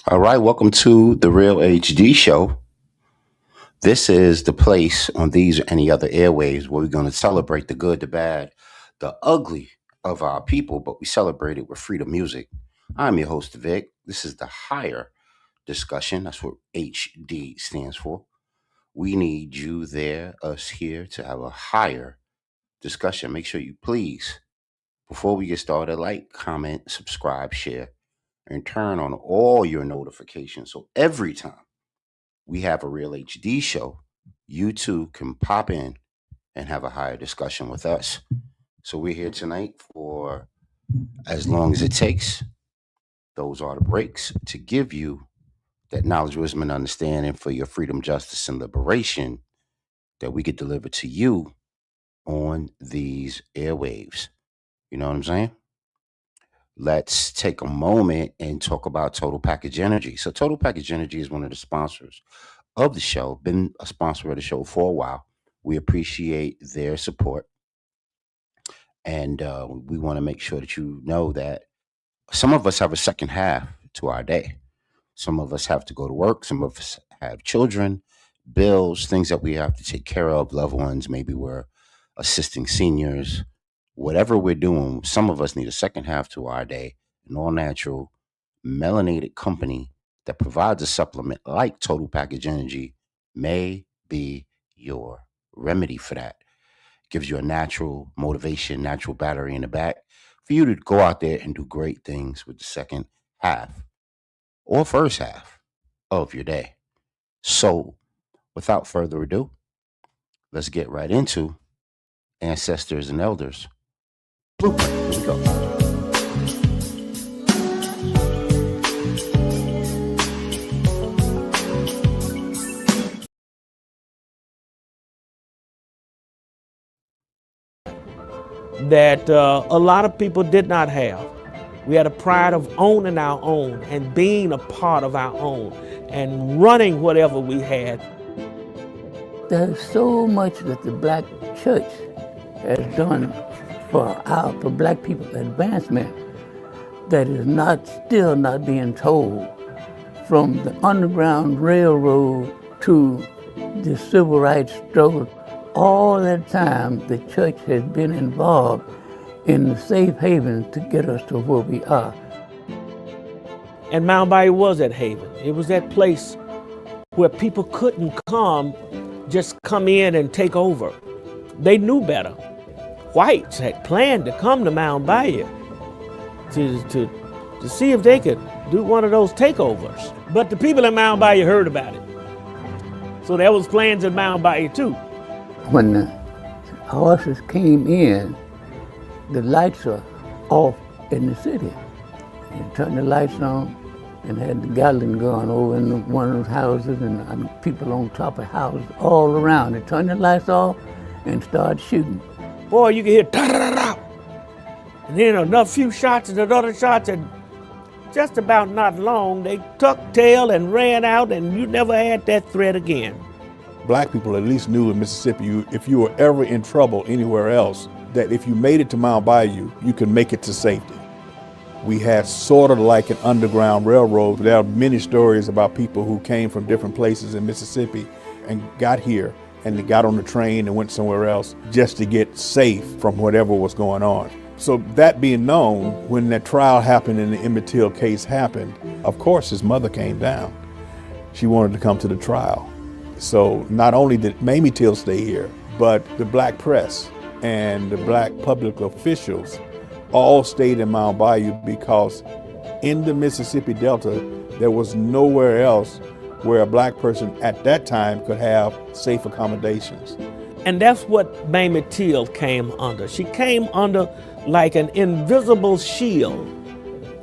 All right, welcome to the Real HD show. This is the place on these or any other airwaves where we're going to celebrate the good, the bad, the ugly of our people, but we celebrate it with freedom music. I'm your host, Vic. This is the higher discussion. That's what HD stands for. We need you there, us here, to have a higher discussion. Make sure you please, before we get started, like, comment, subscribe, share, and turn on all your notifications so every time we have a Real HD show, you too can pop in and have a higher discussion with us. So we're here tonight for as long as it takes. Those are the breaks to give you that knowledge, wisdom, and understanding for your freedom, justice, and liberation that we get delivered to you on these airwaves. You know what I'm saying? Let's take a moment and talk about Total Package Energy. So, Total Package Energy is one of the sponsors of the show, been a sponsor of the show for a while. We appreciate their support. And we want to make sure that you know that some of us have a second half to our day. Some of us have to go to work. Some of us have children, bills, things that we have to take care of, loved ones. Maybe we're assisting seniors. Whatever we're doing, some of us need a second half to our day. An all natural, melanated company that provides a supplement like Total Package Energy may be your remedy for that. Gives you a natural motivation, natural battery in the back for you to go out there and do great things with the second half or first half of your day. So, without further ado, let's get right into ancestors and elders. Blueprint. Here we go. That a lot of people did not have. We had a pride of owning our own and being a part of our own and running whatever we had. There's so much that the black church has done for black people's advancement that is still not being told. From the Underground Railroad to the Civil Rights struggle, all that time the church has been involved in the safe haven to get us to where we are. And Mound Bayou was that haven. It was that place where people couldn't just come in and take over. They knew better. Whites had planned to come to Mound Bayou to see if they could do one of those takeovers. But the people in Mound Bayou heard about it. So there was plans in Mound Bayou too. When the horses came in, the lights are off in the city. You turn the lights on and had the Gatling gun over in one of those houses and people on top of houses all around. They turned the lights off and started shooting. Boy, you could hear da-da-da-da. And then enough few shots and another shots, and just about not long, they tucked tail and ran out, and you never had that threat again. Black people at least knew in Mississippi, if you were ever in trouble anywhere else, that if you made it to Mound Bayou, you could make it to safety. We had sort of like an underground railroad. There are many stories about people who came from different places in Mississippi and got here, and they got on the train and went somewhere else just to get safe from whatever was going on. So that being known, when that trial happened and the Emmett Till case happened, of course his mother came down. She wanted to come to the trial. So not only did Mamie Till stay here, but the black press and the black public officials all stayed in Mound Bayou because in the Mississippi Delta, there was nowhere else where a black person at that time could have safe accommodations. And that's what Mamie Till came under. She came under like an invisible shield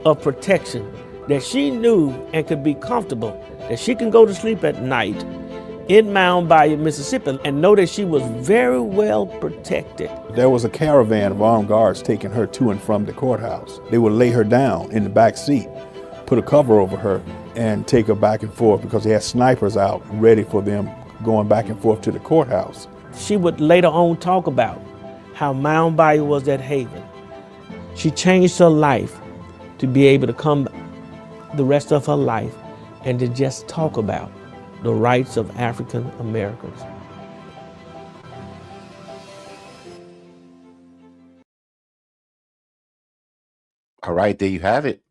of protection that she knew and could be comfortable, that she can go to sleep at night in Mound Bayou, Mississippi, and know that she was very well protected. There was a caravan of armed guards taking her to and from the courthouse. They would lay her down in the back seat, put a cover over her, and take her back and forth because they had snipers out ready for them going back and forth to the courthouse. She would later on talk about how Mound Bayou was that haven. She changed her life to be able to come the rest of her life and to just talk about the rights of African Americans. All right, there you have it.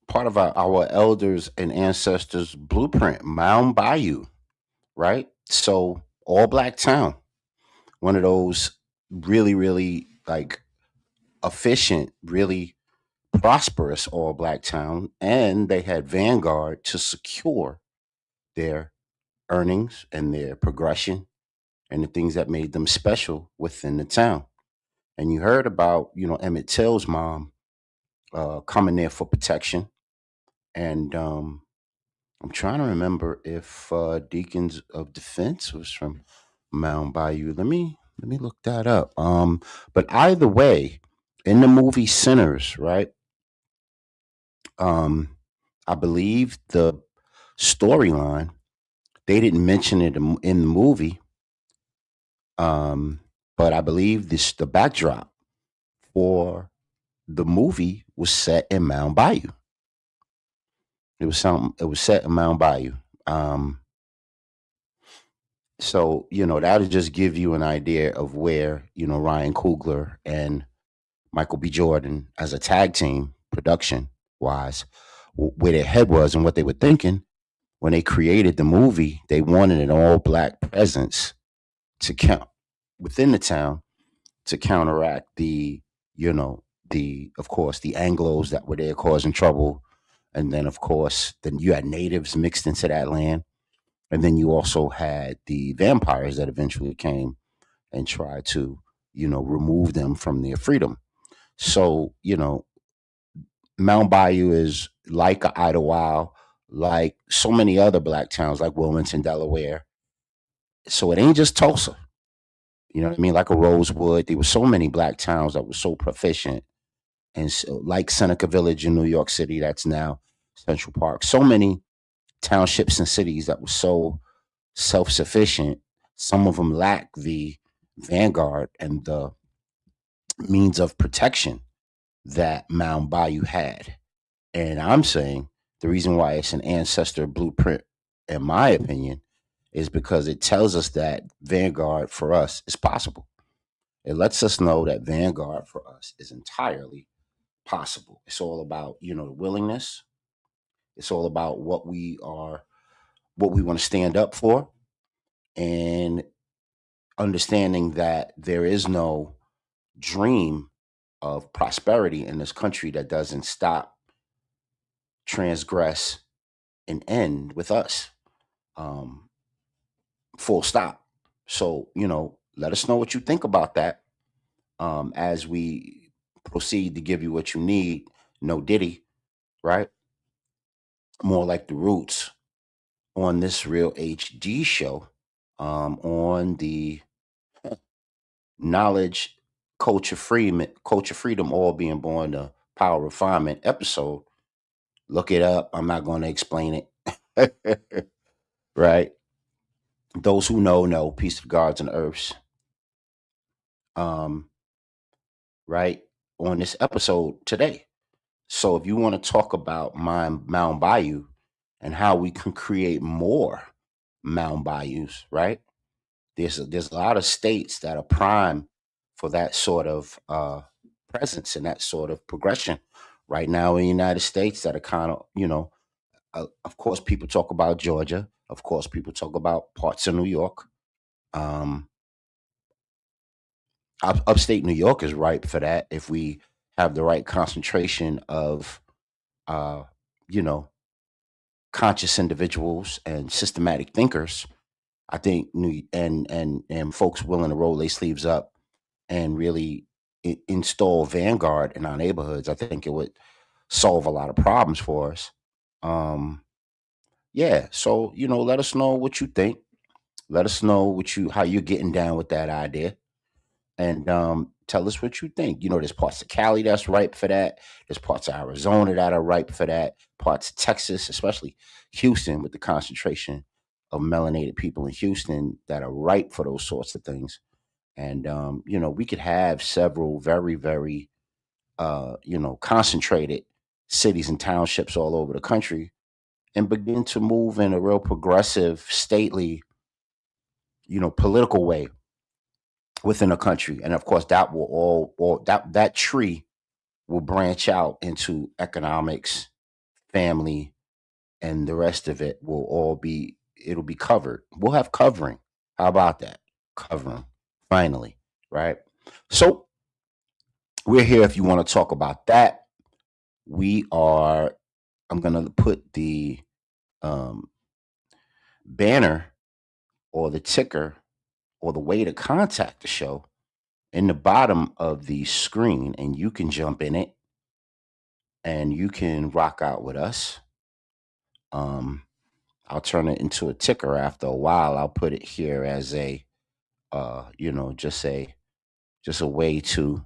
Part of our elders and ancestors' blueprint, Mound Bayou, right? So, all black town, one of those really, really like efficient, really prosperous all black town. And they had Vanguard to secure their earnings and their progression and the things that made them special within the town. And you heard about, Emmett Till's mom coming there for protection. And I'm trying to remember if Deacons of Defense was from Mound Bayou. Let me look that up. But either way, in the movie Sinners, right? Um, I believe the storyline they didn't mention it in the movie, um, but I believe the backdrop for the movie was set in Mound Bayou. It was something. It was set in Mound Bayou. Um, so that'll just give you an idea of where Ryan Coogler and Michael B. Jordan as a tag team production wise, where their head was and what they were thinking when they created the movie. They wanted an all black presence to count within the town to counteract the of course the Anglos that were there causing trouble, and then of course then you had natives mixed into that land, and then you also had the vampires that eventually came and tried to remove them from their freedom. So Mount Bayou is like a Idlewild, like so many other black towns like Wilmington, Delaware. So it ain't just Tulsa. You know what I mean? Like a Rosewood. There were so many black towns that were so proficient. And so, like Seneca Village in New York City, that's now Central Park. So many townships and cities that were so self sufficient. Some of them lack the vanguard and the means of protection that Mound Bayou had. And I'm saying the reason why it's an ancestor blueprint, in my opinion, is because it tells us that vanguard for us is possible. It lets us know that vanguard for us is entirely possible. It's all about, the willingness. It's all about what we want to stand up for, and understanding that there is no dream of prosperity in this country that doesn't stop, transgress, and end with us. Um, Full stop. So, let us know what you think about that as we proceed to give you what you need. No Diddy, right? More like the roots on this Real HD show, on the knowledge, culture freedom, all being born, the power refinement episode. Look it up. I'm not going to explain it. Right? Those who know, peace of gods and earths. Um, right? On this episode today. So if you want to talk about Mound Bayou and how we can create more Mound Bayous, right? There's a lot of states that are prime for that sort of presence and that sort of progression. Right now in the United States, that are kind of of course, people talk about Georgia. Of course, people talk about parts of New York. Um, Upstate New York is ripe for that if we have the right concentration of, uh, you know, conscious individuals and systematic thinkers. I think and folks willing to roll their sleeves up and really install vanguard in our neighborhoods. I think it would solve a lot of problems for us. Um, yeah, so let us know what you think. Let us know how you're getting down with that idea, and tell us what you think. There's parts of Cali that's ripe for that. There's parts of Arizona that are ripe for that. Parts of Texas, especially Houston, with the concentration of melanated people in Houston that are ripe for those sorts of things. And we could have several very, very concentrated cities and townships all over the country, and begin to move in a real progressive, stately, political way within a country. And of course, that will all that tree will branch out into economics, family, and the rest of it will all be it'll be covered. We'll have covering. How about that? Covering. Finally, right? So we're here if you want to talk about that. We are I'm gonna put the um, banner or the ticker or the way to contact the show in the bottom of the screen, and you can jump in it and you can rock out with us. Um, I'll turn it into a ticker after a while. I'll put it here as a, just a way to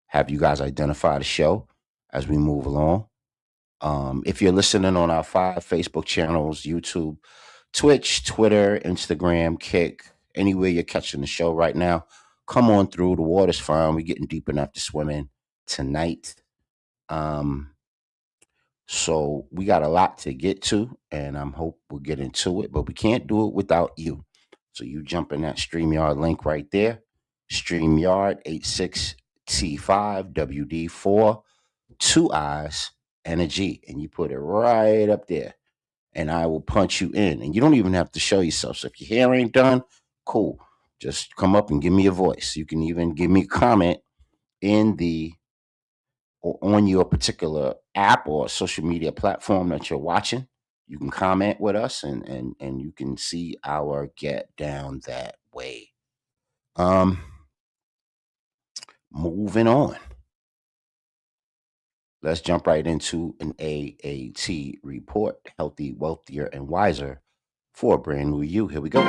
have you guys identify the show as we move along. If you're listening on our 5 Facebook channels, YouTube, Twitch, Twitter, Instagram, Kick, anywhere you're catching the show right now, come on through. The water's fine. We're getting deep enough to swim in tonight. Um, so we got a lot to get to, and I hope we'll get into it, but we can't do it without you. So you jump in that StreamYard link right there. StreamYard 86T5WD4, 2 I's and a G, and you put it right up there, and I will punch you in. And you don't even have to show yourself. So if your hair ain't done, cool. Just come up and give me a voice. You can even give me a comment in the or on your particular app or social media platform that you're watching. You can comment with us, and you can see our get down that way. Um, moving on. Let's jump right into an AAT report. Healthy, wealthier, and wiser for a brand new you. Here we go.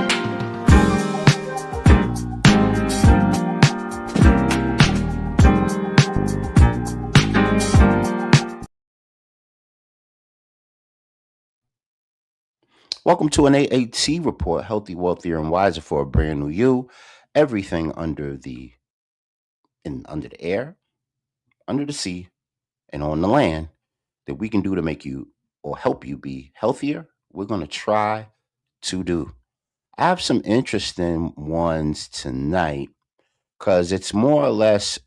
Welcome to an AAT report. Healthy, wealthier, and wiser for a brand new you. Everything under the air, under the sea, and on the land that we can do to make you or help you be healthier, we're going to try to do. I have some interesting ones tonight because it's more or less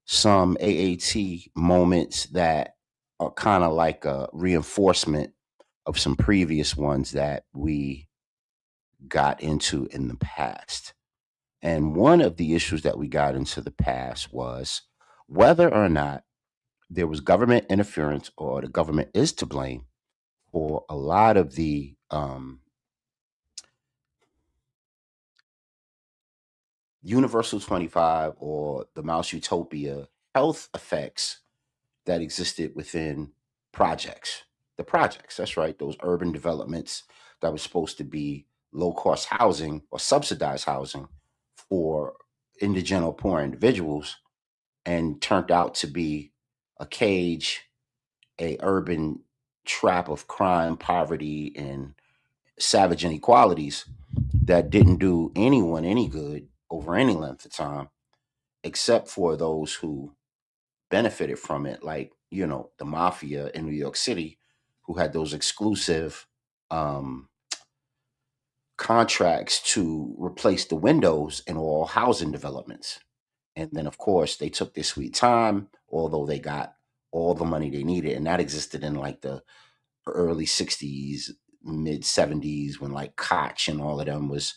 some AAT moments that are kind of like a reinforcement of some previous ones that we got into in the past. And one of the issues that we got into the past was whether or not there was government interference or the government is to blame for a lot of the Universal 25 or the Mouse Utopia health effects that existed within projects. The projects, that's right, those urban developments that were supposed to be low cost housing or subsidized housing for indigent or poor individuals and turned out to be a cage, a urban trap of crime, poverty, and savage inequalities that didn't do anyone any good over any length of time, except for those who benefited from it, like, the mafia in New York City, who had those exclusive um, contracts to replace the windows in all housing developments. And then, of course, they took their sweet time, although they got all the money they needed. And that existed in like the early 60s, mid 70s, when like Koch and all of them was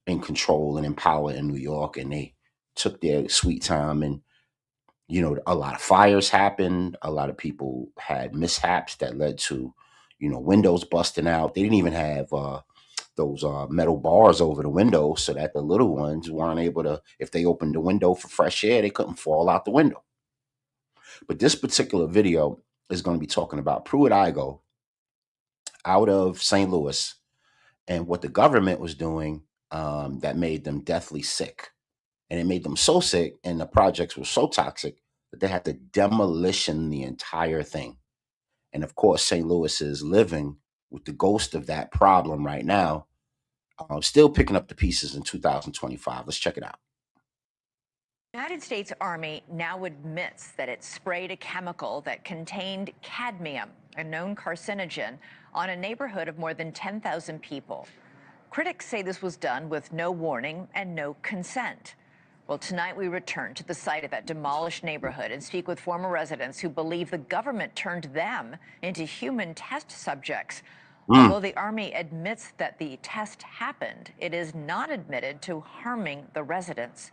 in control and in power in New York. And they took their sweet time, and a lot of fires happened. A lot of people had mishaps that led to, windows busting out. They didn't even have those metal bars over the window so that the little ones weren't able to, if they opened the window for fresh air, they couldn't fall out the window. But this particular video is going to be talking about Pruitt Igoe out of St. Louis and what the government was doing that made them deathly sick. And it made them so sick, and the projects were so toxic that they had to demolition the entire thing. And of course, St. Louis is living with the ghost of that problem right now, still picking up the pieces in 2025. Let's check it out. The United States Army now admits that it sprayed a chemical that contained cadmium, a known carcinogen, on a neighborhood of more than 10,000 people. Critics say this was done with no warning and no consent. Well, tonight we return to the site of that demolished neighborhood and speak with former residents who believe the government turned them into human test subjects. Although the Army admits that the test happened, it is not admitted to harming the residents.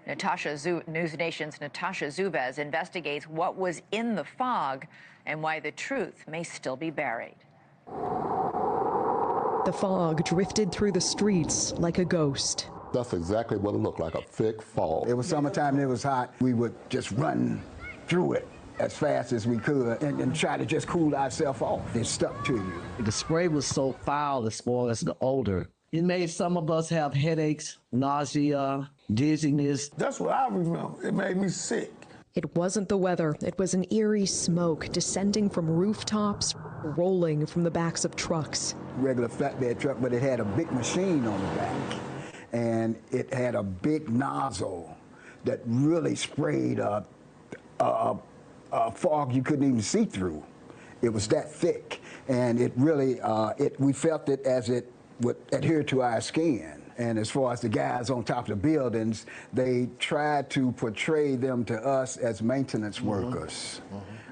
News Nation's Natasha Zuvez investigates what was in the fog and why the truth may still be buried. The fog drifted through the streets like a ghost. That's exactly what it looked like, a thick fog. It was summertime and it was hot. We would just run through it as fast as we could and try to just cool ourselves off. It stuck to you. The spray was so foul as far as the odor. It made some of us have headaches, nausea, dizziness. That's what I remember. It made me sick. It wasn't the weather. It was an eerie smoke descending from rooftops, rolling from the backs of trucks. Regular flatbed truck, but it had a big machine on the back. And it had a big nozzle that really sprayed a fog you couldn't even see through. It was that thick. And it really, we felt it as it would adhere to our skin. And as far as the guys on top of the buildings, they tried to portray them to us as maintenance workers.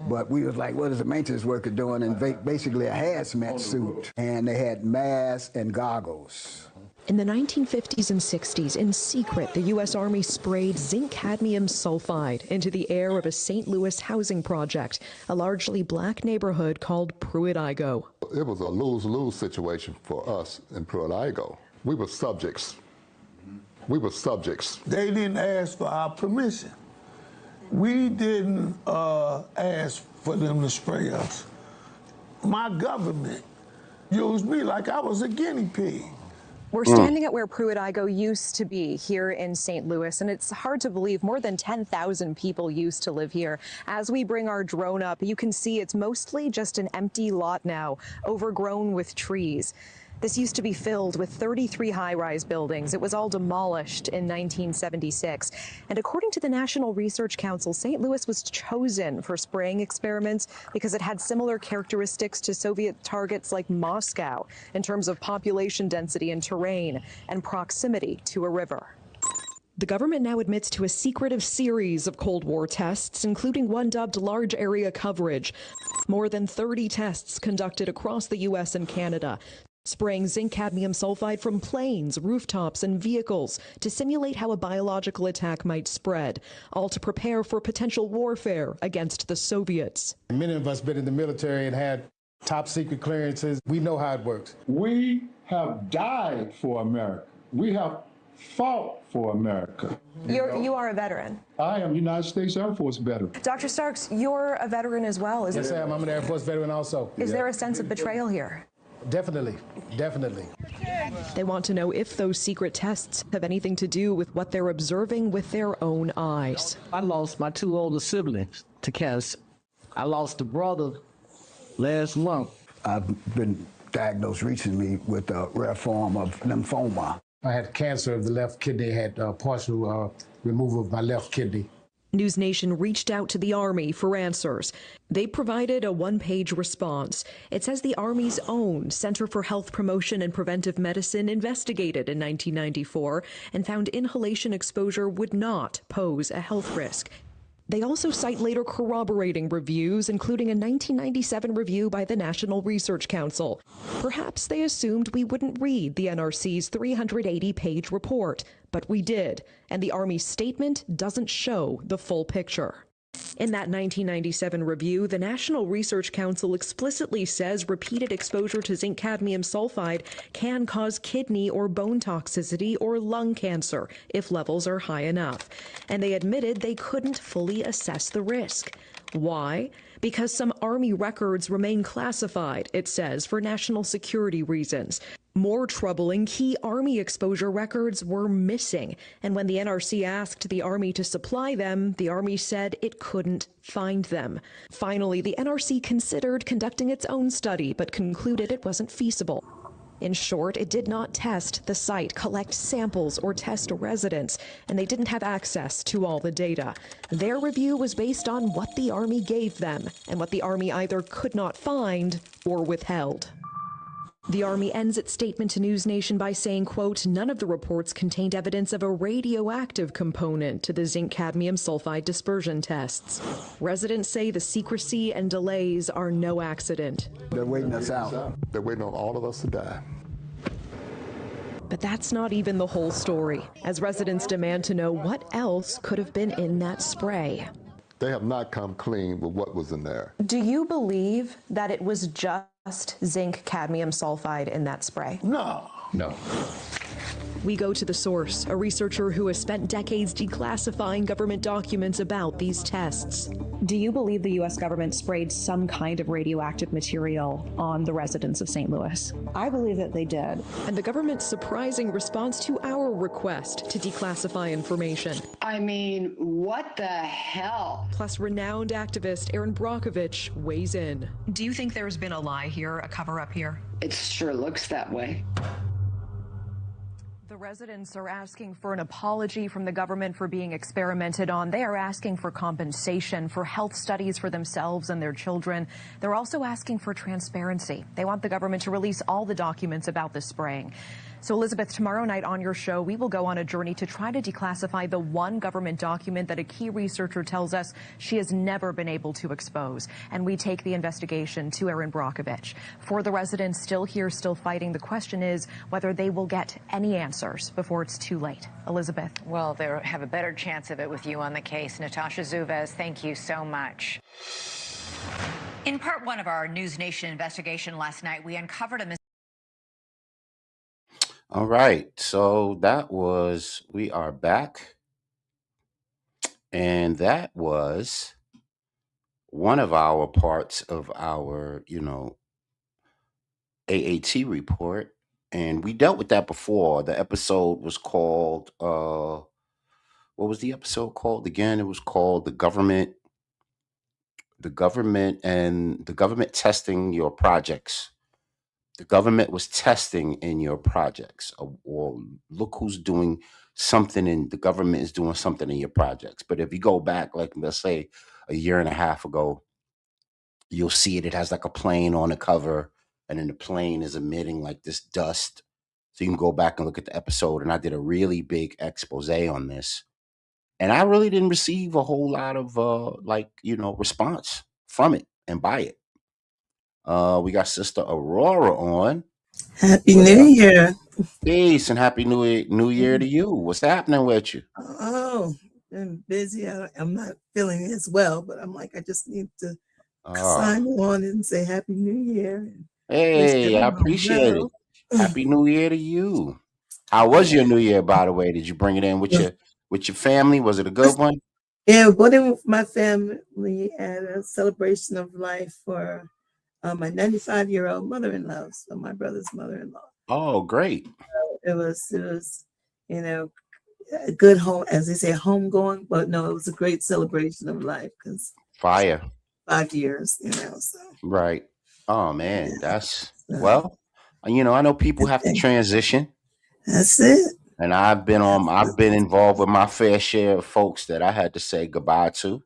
But we was like, what is a maintenance worker doing? And basically a hazmat suit. And they had masks and goggles. In the 1950s and 60s, in secret, the U.S. Army sprayed zinc cadmium sulfide into the air of a St. Louis housing project, a largely black neighborhood called Pruitt-Igoe. It was a lose-lose situation for us in Pruitt-Igoe. We were subjects. We were subjects. They didn't ask for our permission. We didn't ask for them to spray us. My government used me like I was a guinea pig. We're standing at where Pruitt-Igoe used to be here in St. Louis, and it's hard to believe more than 10,000 people used to live here. As we bring our drone up, you can see it's mostly just an empty lot now, overgrown with trees. This used to be filled with 33 high-rise buildings. It was all demolished in 1976. And according to the National Research Council, St. Louis was chosen for spraying experiments because it had similar characteristics to Soviet targets like Moscow in terms of population density and terrain and proximity to a river. The government now admits to a secretive series of Cold War tests, including one dubbed Large Area Coverage. More than 30 tests conducted across the U.S. and Canada, spraying zinc cadmium sulfide from planes, rooftops, and vehicles to simulate how a biological attack might spread, all to prepare for potential warfare against the Soviets. Many of us been in the military and had top secret clearances. We know how it works. We have died for America. We have fought for America. You are a veteran. I am United States Air Force veteran. Dr. Starks, you're a veteran as well, Yes, I am. I'm an Air Force veteran also. Is there a sense of betrayal here? Definitely, definitely. They want to know if those secret tests have anything to do with what they're observing with their own eyes. I lost my two older siblings to cancer. I lost a brother last month. I've been diagnosed recently with a rare form of lymphoma. I had cancer of the left kidney, had partial removal of my left kidney. News Nation reached out to the Army for answers. They provided a one-page response. It says the Army's own Center for Health Promotion and Preventive Medicine investigated in 1994 and found inhalation exposure would not pose a health risk. They also cite later corroborating reviews, including a 1997 review by the National Research Council. Perhaps they assumed we wouldn't read the NRC's 380-page report, but we did, and the Army's statement doesn't show the full picture. In that 1997 review, the National Research Council explicitly says repeated exposure to zinc cadmium sulfide can cause kidney or bone toxicity or lung cancer if levels are high enough. And they admitted they couldn't fully assess the risk. Why? Because some Army records remain classified, it says, for national security reasons. More troubling, key Army exposure records were missing, and when the NRC asked the Army to supply them, the Army said it couldn't find them. Finally, the NRC considered conducting its own study, but concluded it wasn't feasible. In short, it did not test the site, collect samples, or test residents, and they didn't have access to all the data. Their review was based on what the Army gave them, and what the Army either could not find or withheld. The Army ends its statement to News Nation by saying, quote, none of the reports contained evidence of a radioactive component to the zinc cadmium sulfide dispersion tests. Residents say the secrecy and delays are no accident. They're waiting us out. They're waiting on all of us to die. But that's not even the whole story, as residents demand to know what else could have been in that spray. They have not come clean with what was in there. Do you believe that it was just zinc cadmium sulfide in that spray? No. No. We go to the source, a researcher who has spent decades declassifying government documents about these tests. Do you believe the U.S. government sprayed some kind of radioactive material on the residents of St. Louis? I believe that they did. And the government's surprising response to our request to declassify information. I mean, what the hell? Plus, renowned activist Erin Brockovich weighs in. Do you think there's been a lie here, a cover-up here? It sure looks that way. The residents are asking for an apology from the government for being experimented on. They are asking for compensation, for health studies for themselves and their children. They're also asking for transparency. They want the government to release all the documents about the spraying. So, Elizabeth, tomorrow night on your show, we will go on a journey to try to declassify the one government document that a key researcher tells us she has never been able to expose. And we take the investigation to Erin Brockovich. For the residents still here, still fighting, the question is whether they will get any answers before it's too late. Elizabeth. Well, they have a better chance of it with you on the case. Natasha Zuvez, thank you so much. In part one of our News Nation investigation last night, we uncovered a All right. So we are back. And that was one of our parts of our, AAT report. And we dealt with that before. The episode was called, what was the episode called again? It was called the government testing your projects. The government was testing in your projects, or look who's doing something, and the government is doing something in your projects. But if you go back, like let's say a year and a half ago, you'll see it. It has like a plane on the cover, and then the plane is emitting like this dust. So you can go back and look at the episode. And I did a really big expose on this, and I really didn't receive a whole lot of response from it and by it. We got Sister Aurora on. Happy New Year. Peace and Happy New Year to you. What's happening with you? Oh, I'm busy. I'm not feeling as well, but I'm like, I just need to sign on and say Happy New Year. Hey, I appreciate it. Happy New Year to you. How was your New Year, by the way? Did you bring it in with your family? Was it a good one? Yeah, went in with my family at a celebration of life for my 95-year-old mother-in-law, so my brother's mother-in-law. Oh, great! It was, a good home, as they say, homegoing. But no, it was a great celebration of life because fire 5 years, So right. Oh man, that's I know people have to transition. That's it. And I've been involved with my fair share of folks that I had to say goodbye to.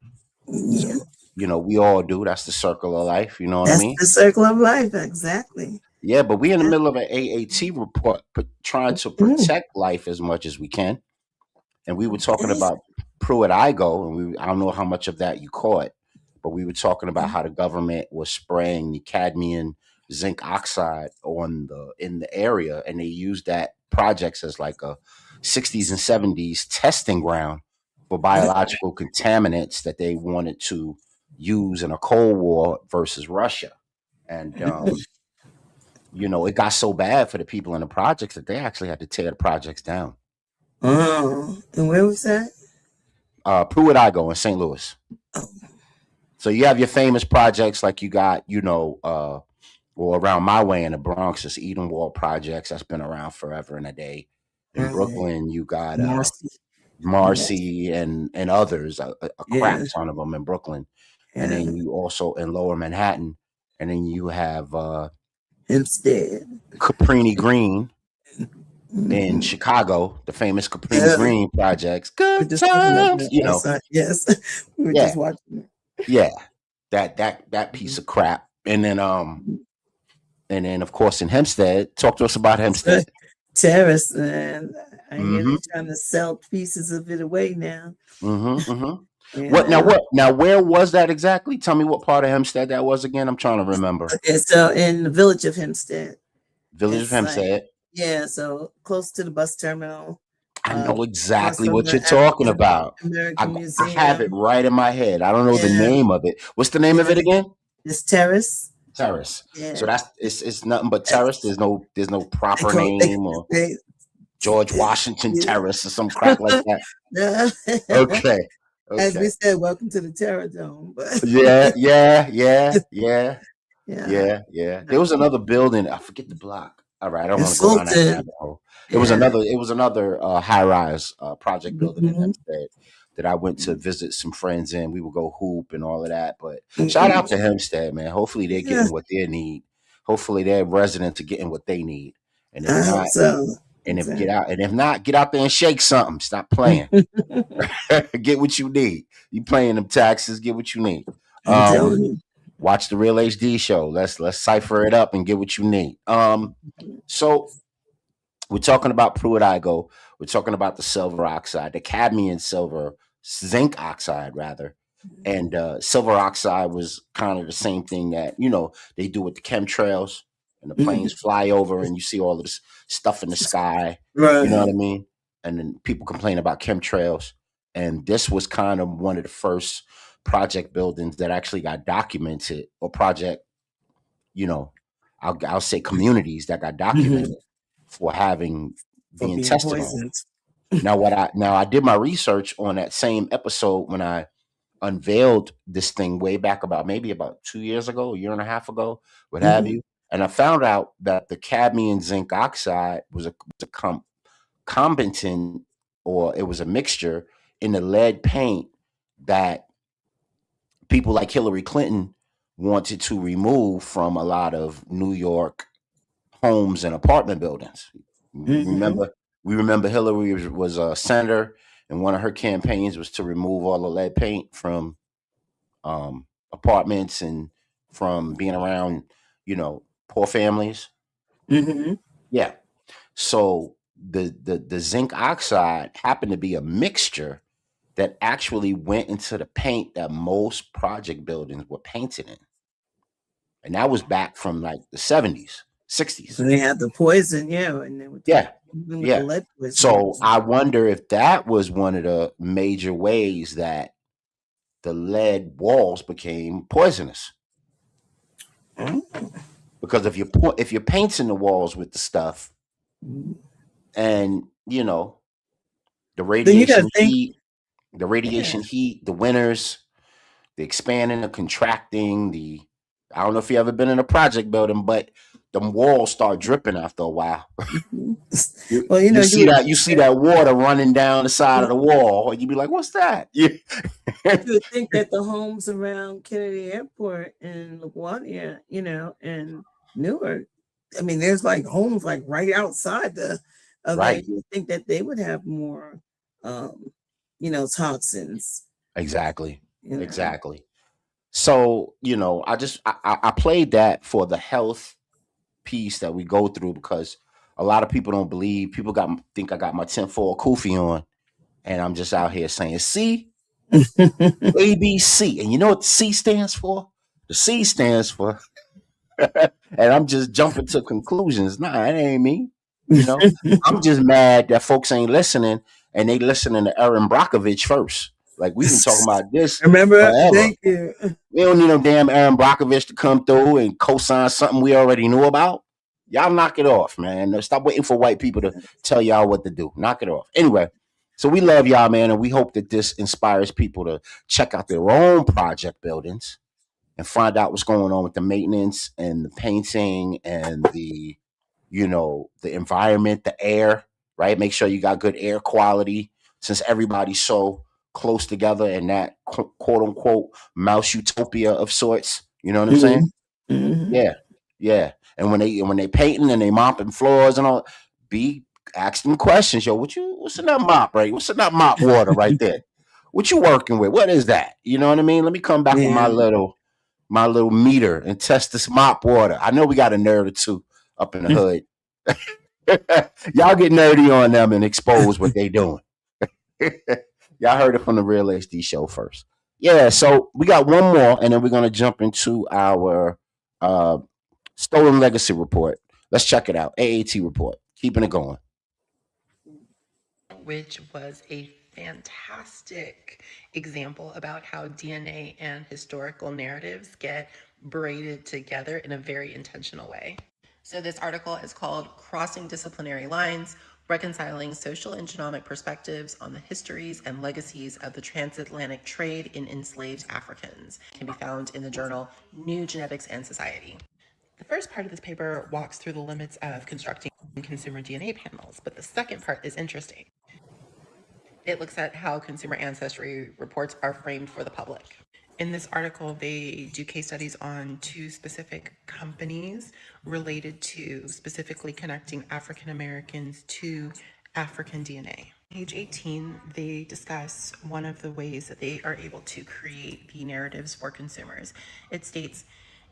Yeah. We all do. That's the circle of life. You know what I mean? That's the circle of life, exactly. Yeah, but we're in the middle of an AAT report, trying to protect life as much as we can. And we were talking about Pruitt-Igoe, and I don't know how much of that you caught, but we were talking about how the government was spraying the cadmium zinc oxide in the area, and they used that projects as like a 60s and 70s testing ground for biological contaminants that they wanted to use in a Cold War versus Russia. And it got so bad for the people in the projects that they actually had to tear the projects down. Oh, and where was that? Pruitt-Igoe in St. Louis. Oh. So you have your famous projects like you got, around my way in the Bronx, it's Eden Wall projects. That's been around forever and a day. In Brooklyn, you got Marcy and others, a crap ton of them in Brooklyn. And then you also in Lower Manhattan. And then you have Hempstead. Caprini Green in Mhm. Chicago, the famous Caprini Yeah, Green projects. we're Good just looking at times, that last night. Yes, we were yeah, just watching yeah. That piece it. of crap. And then of course in Hempstead, talk to us about That's right. Hempstead. Terrace, and I hear they're Mm-hmm. trying to sell pieces of it away now. Mm-hmm. Mm-hmm. And What now where was that exactly? Tell me what part of Hempstead that was again. I'm trying to remember. okay, so in the village of Hempstead, Village of it's like, Hempstead. yeah, so close to the bus terminal, I know across exactly from what the you're talking African about. American I have it Museum. right in my head. I don't know the Yeah, name of it. What's the name of yeah, it again? it's Terrace. Terrace. So Yeah, that's it's nothing but Terrace. that's, There's no they proper call name or they George it's, Washington yeah. Terrace or some crap like that. Yeah. Okay. As we Okay. said, welcome to the Terror Dome. But Yeah, yeah, yeah, yeah, yeah, yeah, yeah. There no. was another building. I forget the block. All right, I don't want It's to go down that Fulton. rabbit hole. Yeah. It was another high rise project building in Hmm. Hempstead that I went to visit some friends in. We would go hoop and all of that. But shout Hmm. out to Hempstead, man. Hopefully they're Yeah, getting what they need. Hopefully their residents are getting what they need. And if I hope not, so. get out. And if not, get out there and shake something. Stop playing. Get what you need. You paying them taxes. Get what you need. I'm Um, telling you. watch the Real HD show. Let's cipher it up and get what you need. So we're talking about Pruitt Igoe. We're talking about the silver oxide, the cadmium silver, zinc oxide rather. And silver oxide was kind of the same thing that, they do with the chemtrails and the planes Mhm. fly over and you see all of this stuff in the sky. You know what I Right. mean? And then people complain about chemtrails. And this was kind of one of the first project buildings that actually got documented, or project, you know, I'll say communities that got Hmm. documented for having For being being tested on. poisoned. Now I did my research on that same episode when I unveiled this thing way back about 2 years ago, a year and a half ago, what have Hmm. you. And I found out that the cadmium zinc oxide was a combatant, or it was a mixture in the lead paint that people like Hillary Clinton wanted to remove from a lot of New York homes and apartment buildings. Hmm. Remember, we remember Hillary was a senator, and one of her campaigns was to remove all the lead paint from apartments and from being around, poor families. Hmm. Yeah. So the zinc oxide happened to be a mixture that actually went into the paint that most project buildings were painted in, and that was back from like the 70s, 60s. So they had the poison, yeah, and then Yeah, with the yeah. lead poisoning. So I wonder if that was one of the major ways that the lead walls became poisonous. Oh. Because if you're painting the walls with the stuff, and the Then you got to radiation think, heat, yeah. the winters, the expanding, the contracting, the I don't know if you ever been in a project building, but them walls start dripping after a while. Mhm. You Well, you you see would that you think see that that water running down the side of the wall, and you be like, "What's that?" you would think that the homes around Kennedy Airport in LaGuardia, and Newark, I mean, there's like homes like right outside of there. Right. You would think that they would have more, um, toxins. Exactly. You know. Exactly. So I played that for the health piece that we go through, because a lot of people don't believe. People think I got my tinfoil kufi on, and I'm just out here saying C, ABC, and you know what the C stands for? The C stands for, and I'm just jumping to conclusions. Nah, it ain't me. You know, I'm just mad that folks ain't listening, and they listening to Aaron Brockovich first. Like we've been talking about this Remember? forever. Thank you. We don't need no damn Aaron Brockovich to come through and co-sign something we already knew about. Y'all knock it off, man. Stop waiting for white people to tell y'all what to do. Knock it off. Anyway, so we love y'all, man, and we hope that this inspires people to check out their own project buildings and find out what's going on with the maintenance and the painting and the environment, the air, right? Make sure you got good air quality, since everybody's so close together in that quote unquote mouse utopia of sorts. You know what I'm saying? Mhm. Mhm. Yeah. Yeah. And when they painting and they mopping floors and all, be ask them questions. Yo, what's in that mop, right? What's in that mop water right there? What you working with? What is that? You know what I mean? Let me come back with Yeah. my little meter and test this mop water. I know we got a nerd or two up in the hood. Y'all get nerdy on them and expose what they doing. Y'all heard it from the Real HD show first. Yeah, so we got one more, and then we're gonna jump into our uh, stolen legacy report. Let's check it out. AAT report. Keeping it going. Which was a fantastic example about how DNA and historical narratives get braided together in a very intentional way. So this article is called Crossing Disciplinary Lines, Reconciling Social and Genomic Perspectives on the Histories and Legacies of the Transatlantic Trade in Enslaved Africans. It can be found in the journal New Genetics and Society. The first part of this paper walks through the limits of constructing consumer DNA panels, but the second part is interesting. It looks at how consumer ancestry reports are framed for the public. In this article, they do case studies on two specific companies related to specifically connecting African Americans to African DNA. Page 18, they discuss one of the ways that they are able to create the narratives for consumers. It states,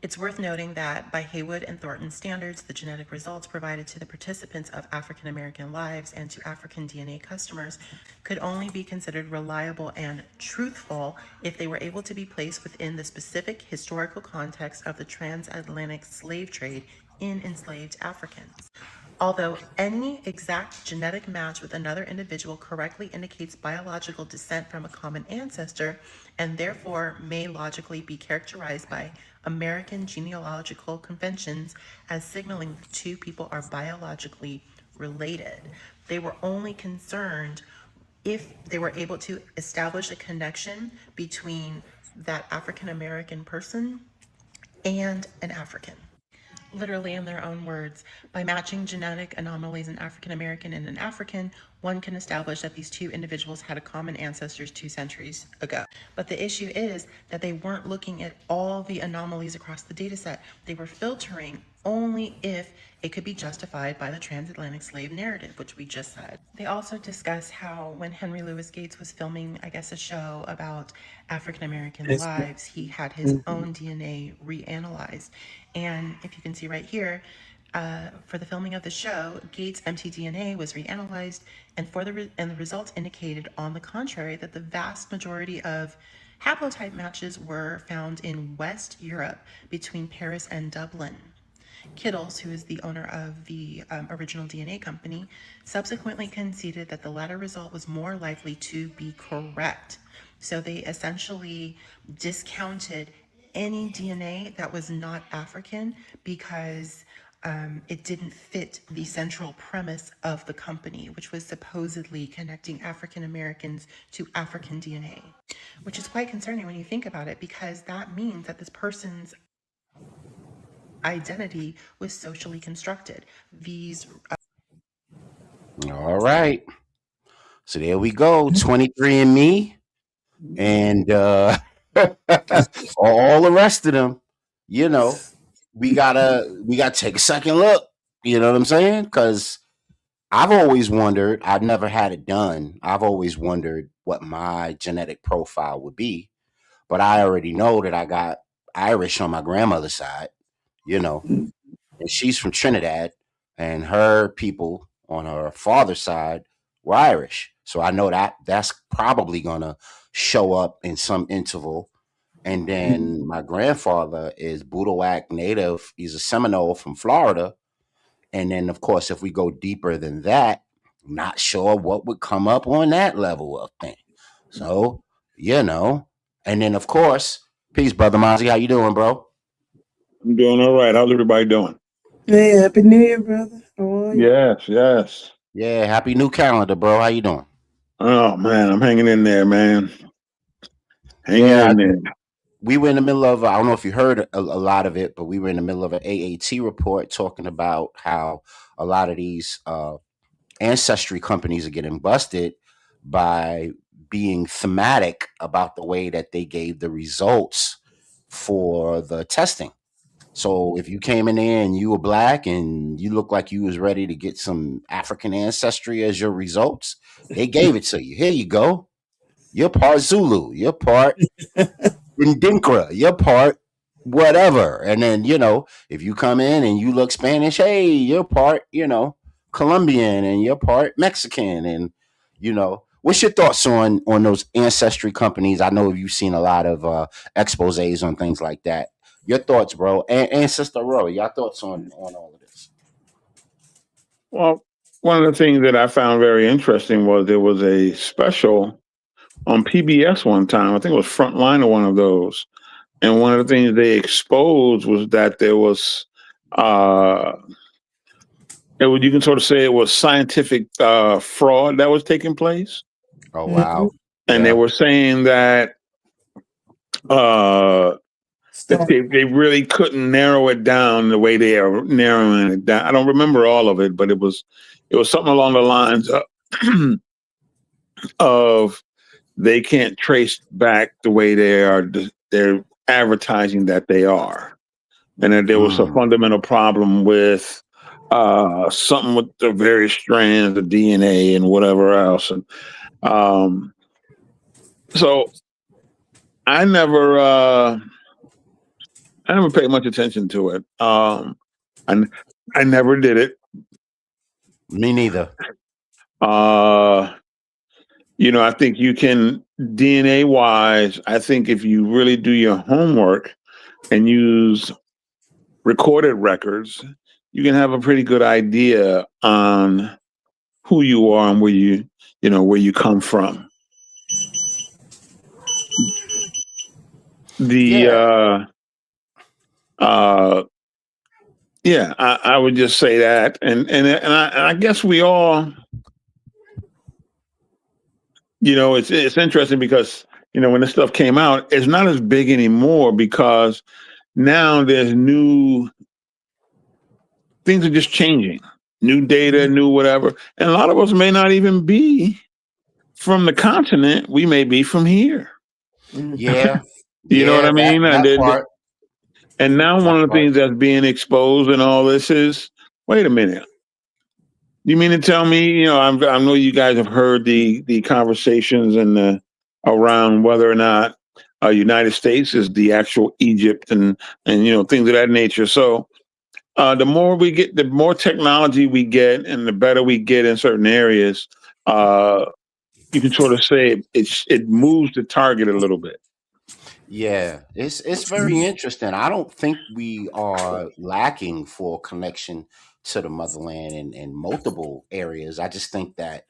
it's worth noting that by Haywood and Thornton standards, the genetic results provided to the participants of African American lives and to African DNA customers could only be considered reliable and truthful if they were able to be placed within the specific historical context of the transatlantic slave trade in enslaved Africans. Although any exact genetic match with another individual correctly indicates biological descent from a common ancestor and therefore may logically be characterized by American genealogical conventions as signaling the two people are biologically related, they were only concerned if they were able to establish a connection between that African American person and an African. Literally, in their own words, by matching genetic anomalies in African American and an African, one can establish that these two individuals had a common ancestors 2 centuries ago. But the issue is that they weren't looking at all the anomalies across the data set. They were filtering only if it could be justified by the transatlantic slave narrative, which we just said. They also discuss how when Henry Louis Gates was filming, I guess, a show about African American lives, he had his own DNA reanalyzed. And if you can see right here, for the filming of the show, Gates' mtDNA was reanalyzed, and the results indicated, on the contrary, that the vast majority of haplotype matches were found in West Europe between Paris and Dublin. Kittles, who is the owner of the original DNA company, subsequently conceded that the latter result was more likely to be correct. So they essentially discounted any DNA that was not African because it didn't fit the central premise of the company, which was supposedly connecting African Americans to African DNA, which is quite concerning when you think about it, because that means that this person's identity was socially constructed. These All right. So there we go. 23andMe and all the rest of them. You know, we gotta take a second look. You know what I'm saying? Because I've always wondered. I've never had it done. I've always wondered what my genetic profile would be. But I already know that I got Irish on my grandmother's side. You know, and she's from Trinidad, and her people on her father's side were Irish. So I know that that's probably gonna show up in some interval. And then my grandfather is Budawack native. He's a Seminole from Florida. And then, of course, if we go deeper than that, not sure what would come up on that level of thing. So, you know, and then of course, peace, brother Mozzie. How you doing, bro? I'm doing all right. How's everybody doing? Hey, happy New Year, brother. How are you? Yes, yes. Yeah, happy new calendar, bro. How you doing? Oh man, I'm hanging in there, man. Hanging Yeah, in there. we were in the middle of, I don't know if you heard a lot of it, but we were in the middle of an AAT report talking about how a lot of these ancestry companies are getting busted by being thematic about the way that they gave the results for the testing. So if you came in there and you were black and you looked like you was ready to get some African ancestry as your results, they gave it to you. Here you go. You're part Zulu. You're part Ndinkra. You're part whatever. And then, if you come in and you look Spanish, hey, you're part, Colombian, and you're part Mexican. And, what's your thoughts on those ancestry companies? I know you've seen a lot of exposés on things like that. Your thoughts, bro. And Sister Roy, your thoughts on all of this. Well, one of the things that I found very interesting was there was a special on PBS one time. I think it was Frontline or one of those. And one of the things they exposed was that there was, you can sort of say it was scientific fraud that was taking place. Oh, wow. And they were saying that they really couldn't narrow it down the way they are narrowing it down. I don't remember all of it, but it was something along the lines of they can't trace back the way they're advertising that they are, and that there was a fundamental problem with something with the various strands of DNA and whatever else. And so I never paid much attention to it. I never did it. Me neither. I think you can DNA wise. I think if you really do your homework and use recorded records, you can have a pretty good idea on who you are and where you come from. I would just say that, and I guess we all, it's interesting because when this stuff came out, it's not as big anymore because now there's new things are just changing, new data, new whatever, and a lot of us may not even be from the continent. We may be from here. Yeah. You know what I mean? That part. And now one of the things that's being exposed in all this is, wait a minute. You mean to tell me, I know you guys have heard the conversations and around whether or not United States is the actual Egypt and things of that nature. So the more we get, the more technology we get, and the better we get in certain areas. You can sort of say it moves the target a little bit. Yeah, it's very interesting. I don't think we are lacking for connection to the motherland in multiple areas. I just think that,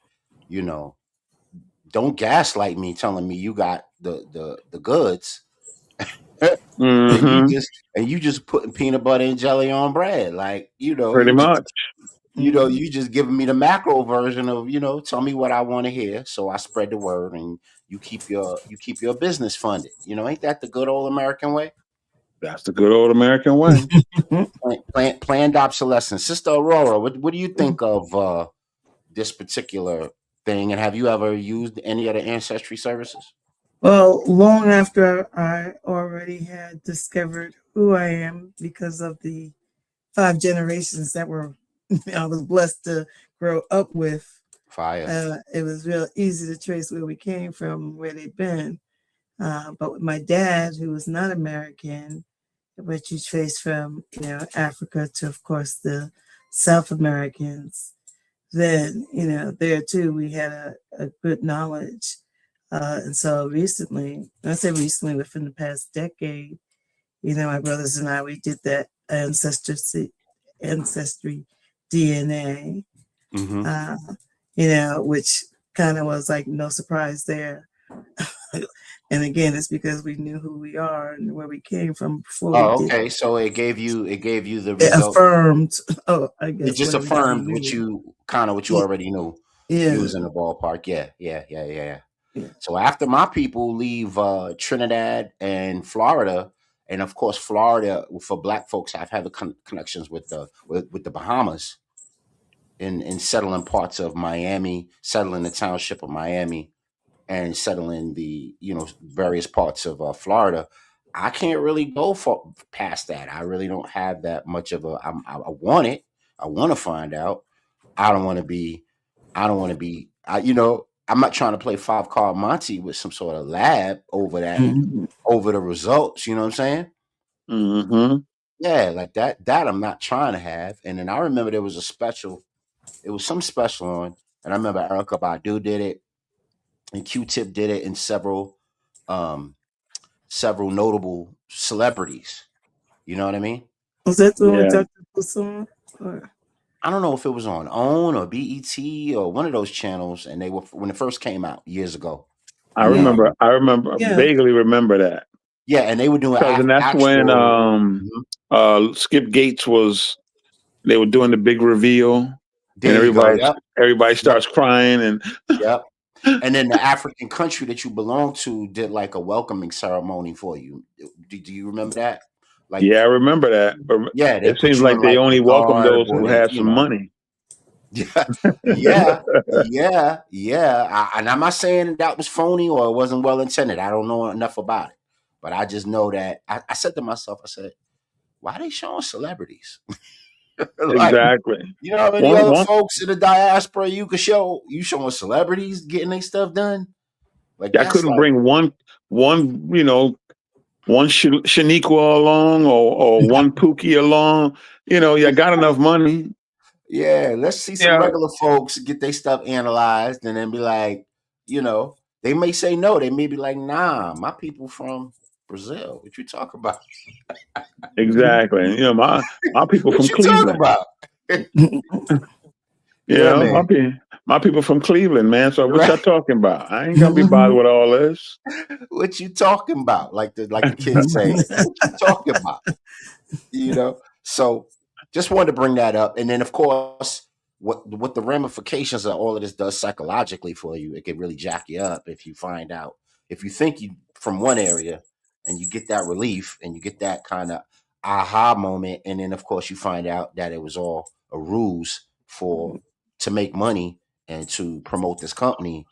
don't gaslight me telling me you got the goods. Mm-hmm. and you just putting peanut butter and jelly on bread. Like, Pretty much. You just giving me the macro version of, tell me what I want to hear. So I spread the word and you keep your business funded. Ain't that the good old American way? That's the good old American way. Planned obsolescence. Sister Aurora, what do you think of this particular thing? And have you ever used any of the ancestry services? Well, long after I already had discovered who I am because of the 5 generations that I was blessed to grow up with. Fire. It was real easy to trace where we came from, where they've been. But with my dad, who was not American, which you trace from, Africa to, of course, the South Americans, then, there too, we had a good knowledge. And so recently, I say recently, within the past decade, my brothers and I, we did that ancestry DNA, which kind of was like no surprise there. And again, it's because we knew who we are and where we came from before we did. Okay. So it gave you the It result. affirmed. Oh, I guess it just affirmed what you already knew. Yeah. You was in the ballpark. Yeah. So after my people leave Trinidad and Florida, and of course Florida for Black folks have had connections with the Bahamas, in settling parts of Miami, settling the township of Miami, and settling the various parts of Florida. I can't really go for past that. I really don't have that much of a. I want it. I want to find out. I don't want to be. I don't want to be. I'm not trying to play five card Monty with some sort of lab over that, over the results. You know what I'm saying? Mm-hmm. Yeah, like that. That I'm not trying to have. And then I remember there was a special. It was some special on, and I remember Erica Badu did it, and Q-Tip did it, and um, several notable celebrities. You know what I mean? Was that the one with Yeah, Dr. Poussin? Or I don't know if it was on OWN or BET or one of those channels, and they were when it first came out years ago. I yeah, remember. I remember yeah. vaguely remember that Yeah, and they were doing because, and that's when actual. Mhm. Skip Gates was. They were doing the big reveal, and There you go. Yep, everybody yep, starts crying, and yep. And then the African country that you belong to did like a welcoming ceremony for you. Do you remember that? Like, yeah, I remember that. yeah, they It put seems you in like they like the only welcome garb those or who the, have some money. Yeah, yeah, yeah. And I'm not saying that was phony or it wasn't well intended. I don't know enough about it, but I just know that I said to myself, I said, "Why they showing celebrities? Like, Exactly. you know how many One other one. folks in the diaspora you could show? You showing celebrities getting their stuff done? Like I that's couldn't like, bring one one Shaniqua along or one Pookie along. You got enough money. yeah. Let's see some Yeah, regular folks get their stuff analyzed and then be like, they may say no. They may be like, nah, my people from Brazil. What you talking about? exactly. My people What from you talking Cleveland. about? Yeah, My man. my people from Cleveland, man. So what y'all Right. talking about? I ain't gonna be bothered with all this. What you talking about? Like the kids say, what you talking about? So just wanted to bring that up. And then of course, what the ramifications of all of this does psychologically for you, it can really jack you up if you find out. If you think you from one area and you get that relief and you get that kind of aha moment, and then of course you find out that it was all a ruse for to make money and to promote this company,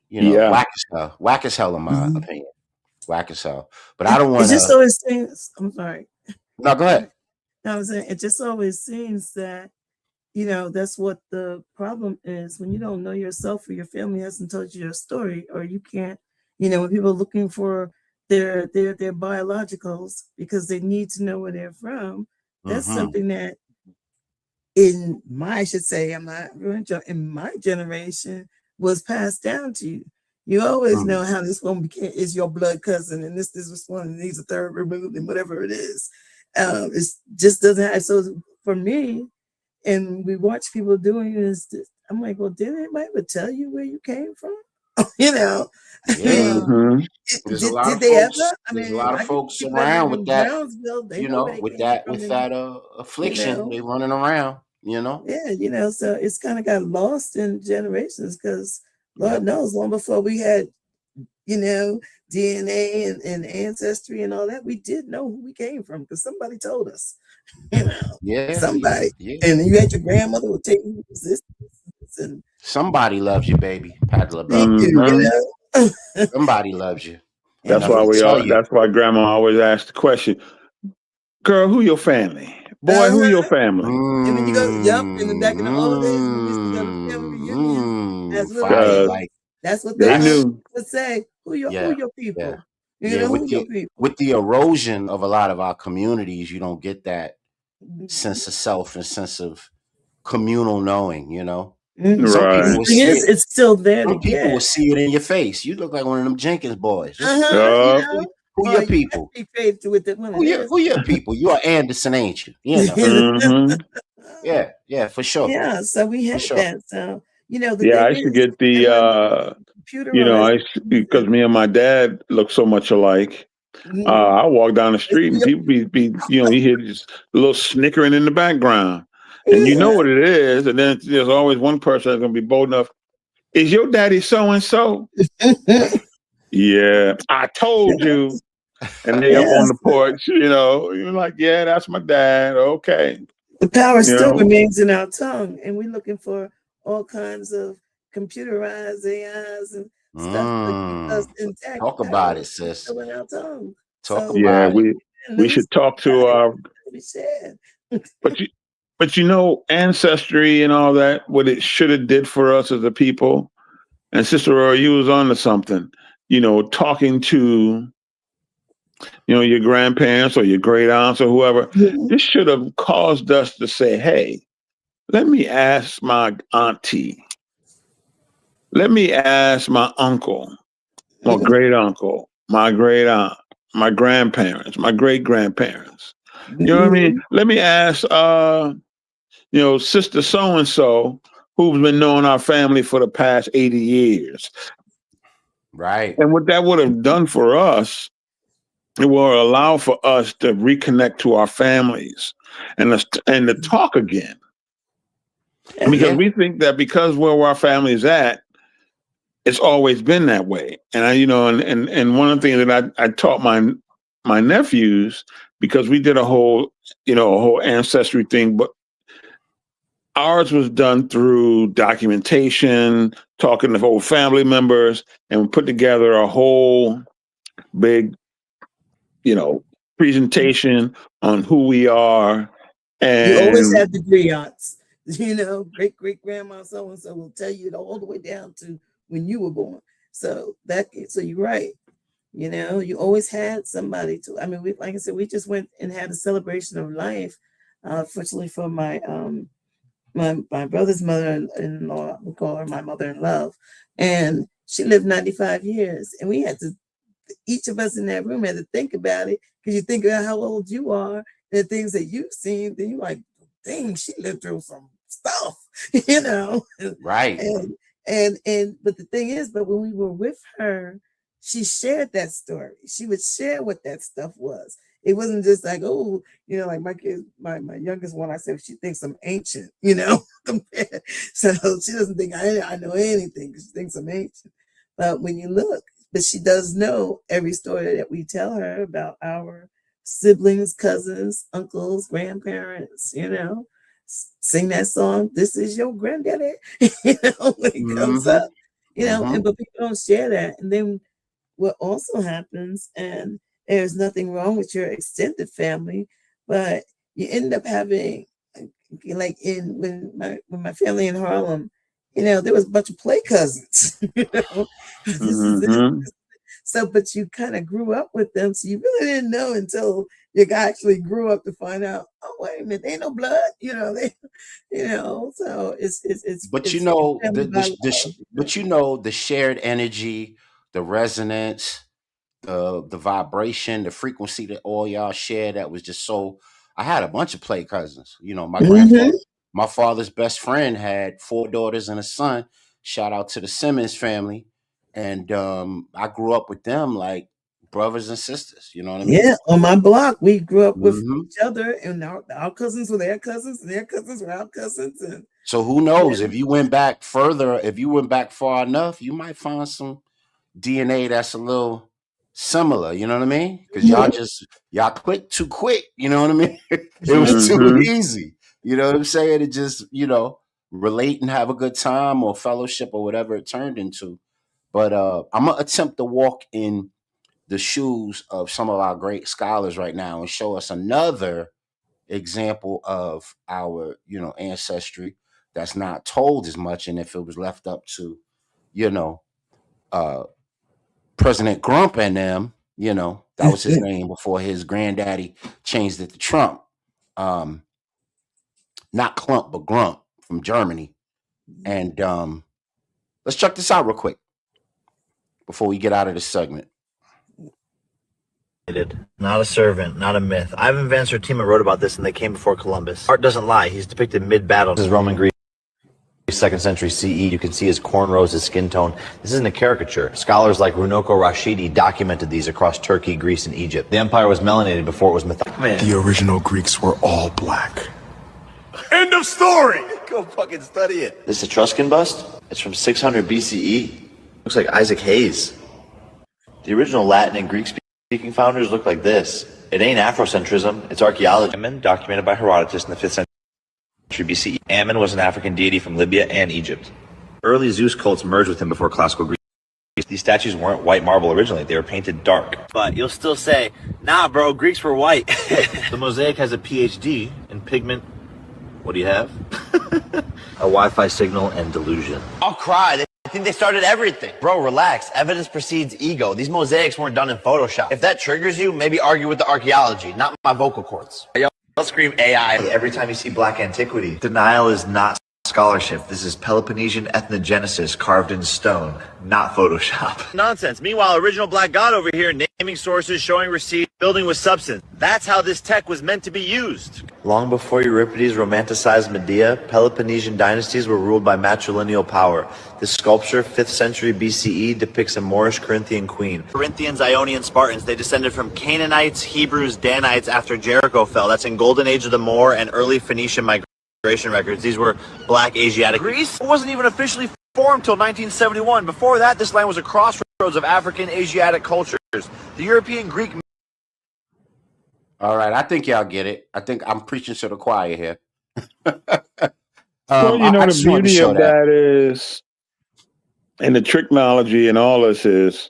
Yeah, whack as hell in my Mhm. opinion, whack as hell. But I don't It want just to. always seems. I'm sorry. No, go ahead. I was saying it just always seems that that's what the problem is when you don't know yourself or your family hasn't told you your story, or you can't. When people are looking for their biologicals because they need to know where they're from. That's Hmm. something that I should say, I'm not really in my generation was passed down to you. You always know how this one is your blood cousin, and this was one, and these a third removed, and whatever it is. It just doesn't have. So for me, and we watch people doing this, I'm like, well, did anybody ever tell you where you came from? you know, I mean, Yeah, hmm there's a lot did of they folks. ever? I There's a mean, lot of I get folks people that live around with in that. Brownsville, they know where they With came that from, and you affliction, know, they running around. yeah, so it's kind of got lost in generations because Lord Yep. knows, long before we had, you know, DNA and ancestry and all that, we did know who we came from because somebody told us, Yeah. somebody. Yeah. And then you had your grandmother would tell you this and Somebody loves you, baby. Pat thank LaBelle. you, hmm Somebody loves you. And That's I'm and why gonna we tell all. you. That's why Grandma always asked the question, "Girl, who your family? Boy, who your uh-huh. family?" And then you go, yep. And then back in the old days when we used to go to family reunions as little fire. kids, Because Like, that's what the they that's knew. would say. Who yeah, your yeah, people? yeah. Who your people? With the erosion of a lot of our communities, you don't get that Mhm. sense of self and sense of communal knowing. Some And people Right. the will thing see is, it. it's still there to Some people will get. see it in your face. You look like one of them Jenkins boys. Yup. Who Or your you have people? to be faithful with it when it is. Who your people? You are Anderson, ain't you? hmm Yeah, yeah, for sure, Yeah, so we for had sure. that. So, the Yeah, I thing used to is, get the. everybody wants I computerized because things. me and my dad look so much alike. Mhm. I walk down the street and people you hear just a little snickering in the background, and you know what it is. And then there's always one person that's gonna be bold enough. Is your daddy so and so? Yeah, I told you. And they up on Yes, the porch, you're like, yeah, that's my dad. Okay, the power you still know. remains in our tongue, and we're looking for all kinds of computerized AIs and stuff to keep us Mm, intact. talk The power about it, is sis. still in our tongue. Talk So Yeah, about it. we should talk to our. we said. But you know, ancestry and all that, what it should have did for us as a people. And Sister Aurora, you was on to something. You know, talking to your grandparents or your great aunts or whoever. This should have caused us to say, "Hey, let me ask my auntie. Let me ask my uncle, my great uncle, my great aunt, my grandparents, my great grandparents. You know what I mean? Let me ask, Sister so and so, who's been knowing our family for the past 80 years." Right. And what that would have done for us, it will allow for us to reconnect to our families and to talk again. Because Yeah. we think that because where our family is at, it's always been that way. And and one of the things that I taught my nephews, because we did a whole ancestry thing, but ours was done through documentation, talking to old family members, and we put together a whole big, presentation on who we are. You always And have the griots. Great great grandma so and so will tell you all the way down to when you were born. So you're right. You always had somebody to. I mean, like I said, we just went and had a celebration of life. Fortunately for my brother's mother-in-law, we call her my mother-in-law, and she lived 95 years, and we had to. Each of us in that room had to think about it, because you think about how old you are, the things that you've seen, then you're like, dang, she lived through some stuff, Right. But the thing is, but when we were with her, she shared that story. She would share what that stuff was. It wasn't just like, oh, like my kids, my youngest one, I said she thinks I'm ancient, so she doesn't think I know anything, because she thinks I'm ancient. But when you look, but she does know every story that we tell her about our siblings, cousins, uncles, grandparents, sing that song, "This is your granddaddy," when it comes up, but people don't share that. And then what also happens, and there's nothing wrong with your extended family, but you end up having, like when my family in Harlem, there was a bunch of play cousins, this is it. So, but you kind of grew up with them, so you really didn't know until you actually grew up to find out, oh, wait a minute, they ain't no blood, so But it's family by love. the shared energy, the resonance, the vibration, the frequency that all y'all share, that was just so. I had a bunch of play cousins. My father's best friend had 4 daughters and a son. Shout out to the Simmons family. And I grew up with them like brothers and sisters. You know what I mean? Yeah, on my block, we grew up with hmm each other, and our cousins were their cousins, and their cousins were our cousins. And So who knows? If you went back further, if you went back far enough, you might find some DNA that's a little similar. You know what I mean? Because y'all quit too quick. You know what I mean? It was too easy. You know what I'm saying? It just relate and have a good time or fellowship or whatever it turned into. But I'm gonna attempt to walk in the shoes of some of our great scholars right now and show us another example of our ancestry that's not told as much. And if it was left up to you know uh President Grump and them, that was his name before his granddaddy changed it to Trump. um Not Clump but Grump, from Germany. And let's check this out real quick before we get out of this segment. Not a servant, not a myth. Ivan Van Sertima wrote about this and they came before Columbus. Art doesn't lie. He's depicted mid-battle. This is Roman Greece, 2nd century CE. You can see his cornrows, his skin tone. This isn't a caricature. Scholars like Runoko Rashidi documented these across Turkey, Greece, and Egypt. The empire was melanated before it was mythological. The original Greeks were all black. End of story! Go fucking study it. This Etruscan bust? It's from 600 BCE. Looks like Isaac Hayes. The original Latin and Greek-speaking founders look like this. It ain't Afrocentrism, it's archaeology. Ammon, documented by Herodotus in the 5th century BCE. Ammon was an African deity from Libya and Egypt. Early Zeus cults merged with him before classical Greece. These statues weren't white marble originally. They were painted dark. But you'll still say, nah, bro, Greeks were white. The mosaic has a PhD in pigment. What do you have? A Wi-Fi signal and delusion. I'll cry. I think they started everything. Bro, relax. Evidence precedes ego. These mosaics weren't done in Photoshop. If that triggers you, maybe argue with the archaeology, not my vocal cords. Y'all scream AI every time you see black antiquity. Denial is not scholarship. This is Peloponnesian ethnogenesis carved in stone, not Photoshop. Nonsense. Meanwhile, original black god over here, naming sources, showing receipts, building with substance. That's how this tech was meant to be used. Long before Euripides romanticized Medea, Peloponnesian dynasties were ruled by matrilineal power. This sculpture, 5th century BCE, depicts a Moorish Corinthian queen. Corinthians, Ionian Spartans, they descended from Canaanites, Hebrews, Danites after Jericho fell. That's in Golden Age of the Moor and early Phoenician migration records. These were black Asiatic. Greece wasn't even officially formed till 1971. Before that, this land was a crossroads of African Asiatic cultures. The European Greek. All right, I think y'all get it. I think I'm preaching to the choir here. Well, I the just wanted to beauty show of that. that is, and the technology and all this is,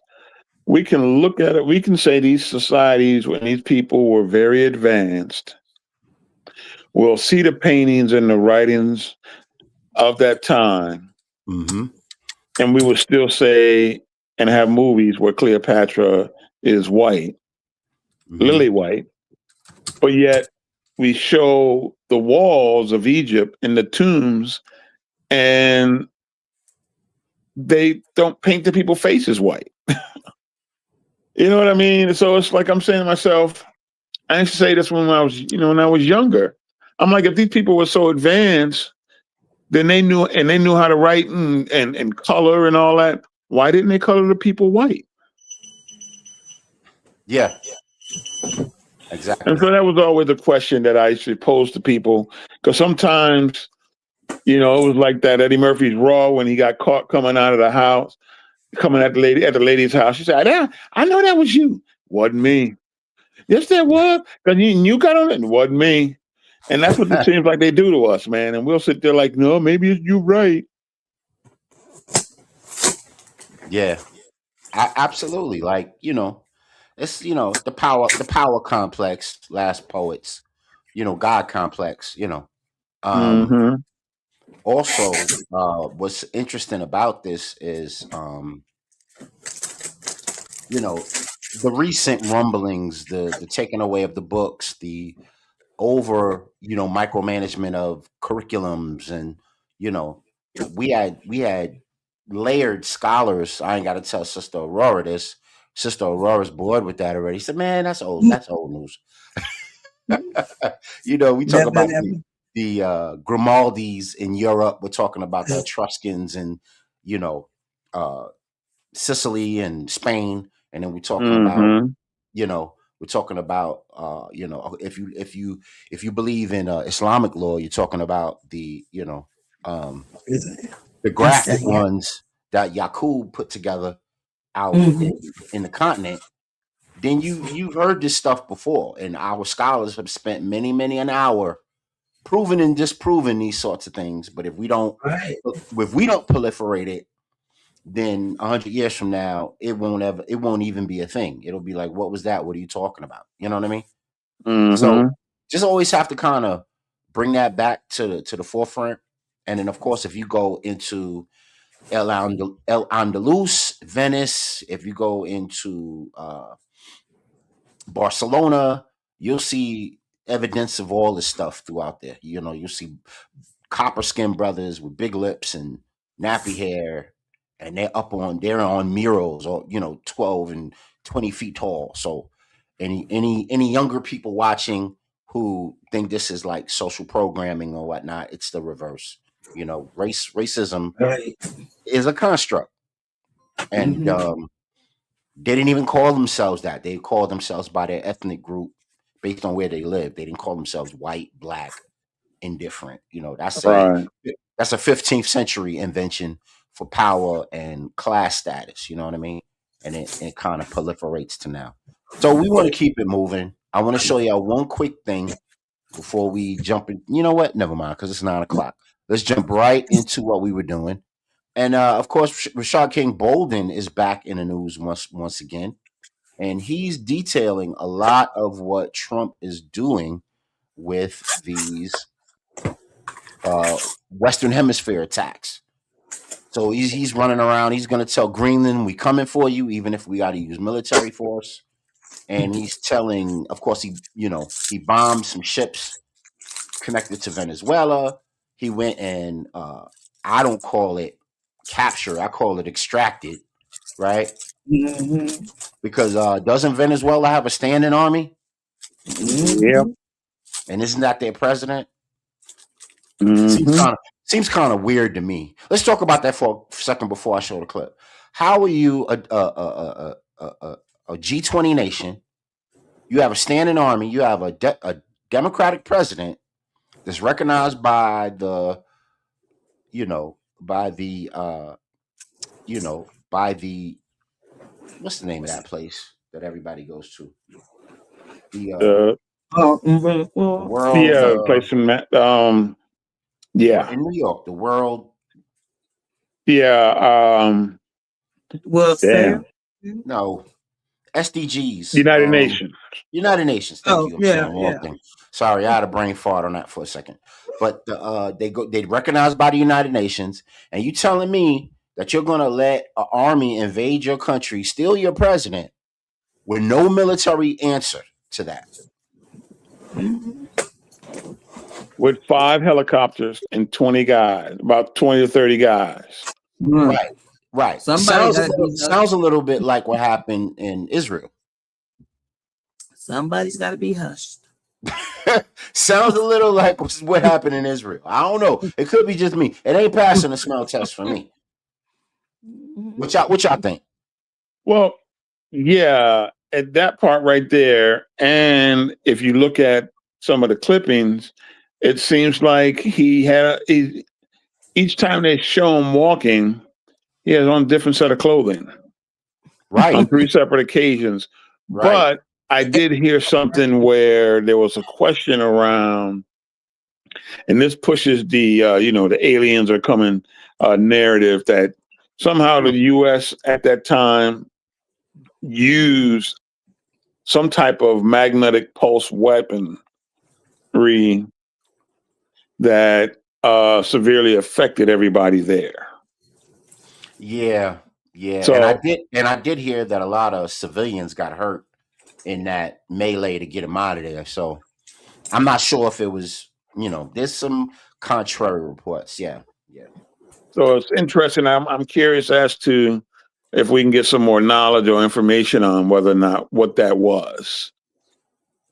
we can look at it. We can say these societies, when these people were very advanced, we'll see the paintings and the writings of that time, and we would still say and have movies where Cleopatra is white, lily white, but yet we show the walls of Egypt and the tombs, and they don't paint the people's faces white. You know what I mean? So it's like I'm saying to myself, I used to say this when I was, when I was younger. I'm like, if these people were so advanced, then they knew how to write and color and all that. Why didn't they color the people white? Yeah. And Exactly. so that was always a question that I used to pose to people, because sometimes, it was like that Eddie Murphy's Raw when he got caught coming out of the house, coming at the lady's house. She said, I know that was you. Wasn't me. Yes, that was. Because you got on it. It wasn't me. And that's what it seems like they do to us, man. And we'll sit there like, no, maybe it's you right. Yeah. Absolutely. Like, it's the power complex, last poets, God complex, Mm-hmm. Also, what's interesting about this is, the recent rumblings, the taking away of the books, the over, micromanagement of curriculums, and we had layered scholars. I ain't got to tell Sister Aurora this. Sister Aurora's bored with that already. She said, "Man, that's old. That's old news." We talk Never, about never. the Grimaldis in Europe. We're talking about the Etruscans and you know uh, Sicily and Spain, and then we're talking about Mm-hmm. you know we're talking about if you believe in Islamic law, you're talking about um, the graphic Yeah. ones that Yaqub put together out Mhm. in the continent. Then you've heard this stuff before, and our scholars have spent many an hour proving and disproving these sorts of things. But Right. if we don't proliferate it, then 100 years from now, it won't even be a thing. It'll be like, what was that? What are you talking about? You know what I mean? So Mm-hmm. just always have to kind of bring that back to the forefront. And then, of course, if you go into El Andalus, Venice, if you go into Barcelona, you'll see evidence of all this stuff throughout there. You'll see copper skinned brothers with big lips and nappy hair, and they're on murals, or 12 and 20 feet tall. So any younger people watching who think this is like social programming or whatnot, it's the reverse. Racism Right. is a construct, and Mhm. they didn't even call themselves that. They called themselves by their ethnic group based on where they live. They didn't call themselves white, black, indifferent. Right. That's a 15th century invention for power and class status. You know what I mean? And it kind of proliferates to now. So we want to keep it moving. I want to show y'all one quick thing before we jump in. You know what? Never mind, because it's 9 o'clock. Let's jump right into what we were doing. And of course, Rashad King Bolden is back in the news once again, and he's detailing a lot of what Trump is doing with these uh, Western Hemisphere attacks. So he's running around. He's going to tell Greenland, "We coming for you, even if we got to use military force." And he's telling, of course, he bombed some ships connected to Venezuela. He went and I don't call it capture, I call it extracted, right? Mm-hmm. Because doesn't Venezuela have a standing army? Yeah. And isn't that their president? Mm-hmm. Seems kind of weird to me. Let's talk about that for a second before I show the clip. How are you a G20 nation? You have a standing army. You have a democratic president that's recognized by the by the by the what's the name of that place that everybody goes to? The Oh, the well, world Yeah, place in yeah. in New York, the world. Yeah, World Fair. damn. No, SDGs. United Nations. United Nations. Thank Oh, you. I'm saying yeah, the wrong yeah. thing. Sorry, I had a brain fart on that for a second. But they recognized by the United Nations, and you telling me that you're gonna let an army invade your country, steal your president, with no military answer to that? With 5 helicopters and 20 guys, about 20 to 30 guys. Mm. Right, right. Somebody got to be Sounds a little bit like what happened in Israel. Somebody's got to be hushed. Sounds a little like what happened in Israel. I don't know. It could be just me. It ain't passing the smell test for me. What y'all think? Well, yeah, at that part right there, and if you look at some of the clippings, it seems like each time they show him walking, he has on a different set of clothing Right, on 3 separate occasions. right. But I did hear something where there was a question around, and this pushes the aliens are coming narrative that somehow the U.S. at that time used some type of magnetic pulse weaponry that severely affected everybody there. Yeah, yeah. So And I did hear that a lot of civilians got hurt in that melee to get them out of there. So I'm not sure if it was, there's some contrary reports. Yeah, yeah. So it's interesting. I'm curious as to if we can get some more knowledge or information on whether or not what that was.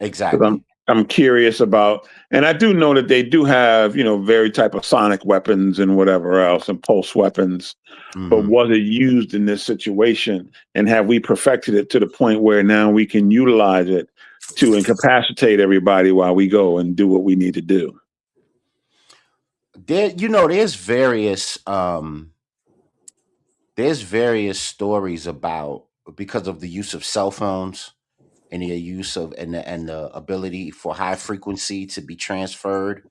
Because Exactly. I'm curious about, and I do know that they do have very type of sonic weapons and whatever else and pulse weapons. But Hmm. was it used in this situation, and have we perfected it to the point where now we can utilize it to incapacitate everybody while we go and do what we need to do? There's various stories about, because of the use of cell phones and the use of and the ability for high frequency to be transferred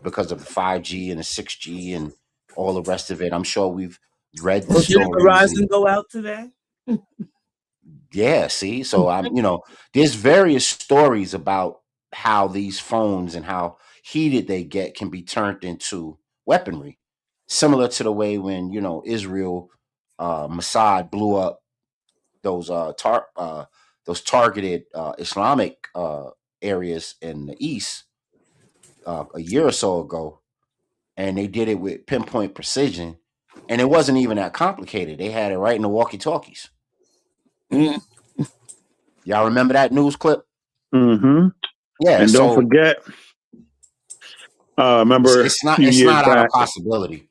because of the 5G and the 6G and all the rest of it. I'm sure we've read the Well, did stories Verizon and go out today? yeah, see, so there's various stories about how these phones and how heated they get can be turned into weaponry, similar to the way when Israel, Mossad blew up those those targeted Islamic areas in the east a year or so ago, and they did it with pinpoint precision, and it wasn't even that complicated. They had it right in the walkie talkies. Mm. Y'all remember that news clip? Mm-hmm. Yeah, And don't so forget, remember a few it's years not out of back. possibility.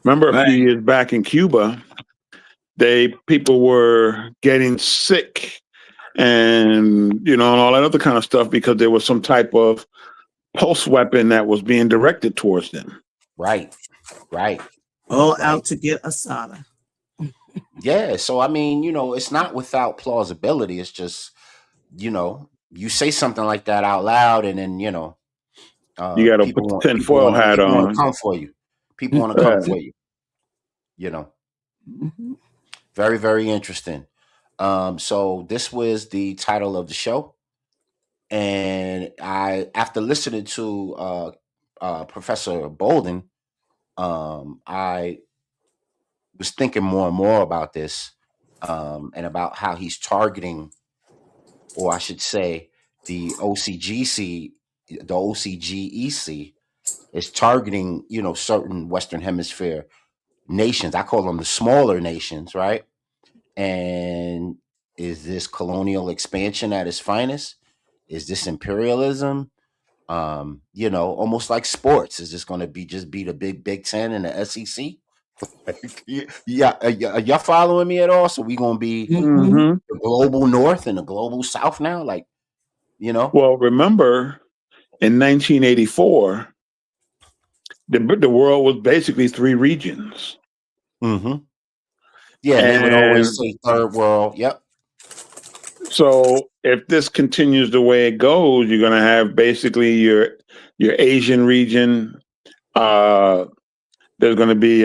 Remember a Right. few years back in Cuba, people were getting sick and all that other kind of stuff because there was some type of pulse weapon that was being directed towards them. Right, right, All right. out to get Asada. Yeah, so I mean, it's not without plausibility. It's just, you say something like that out loud, and then You got to put the tinfoil hat people want to on. come for you. People want to come for you. You know, Mm-hmm. very, very interesting. So this was the title of the show, and after listening to Professor Bolden, I was thinking more and more about this, and about how he's targeting, or I should say, the OCGC, the OCGEC is targeting, certain Western Hemisphere nations. I call them the smaller nations, right? And is this colonial expansion at its finest? Is this imperialism? Almost like sports. Is this going to be the Big Ten and the SEC? Yeah, are y'all following me at all? So we gonna be Mm-hmm. Hmm. the global North and the global South now, like Well, remember in 1984, the world was basically three regions, hmm Yeah, and they would always and say third world. Yep. so if this continues the way it goes, you're going to have basically your Asian region. Uh, there's going to be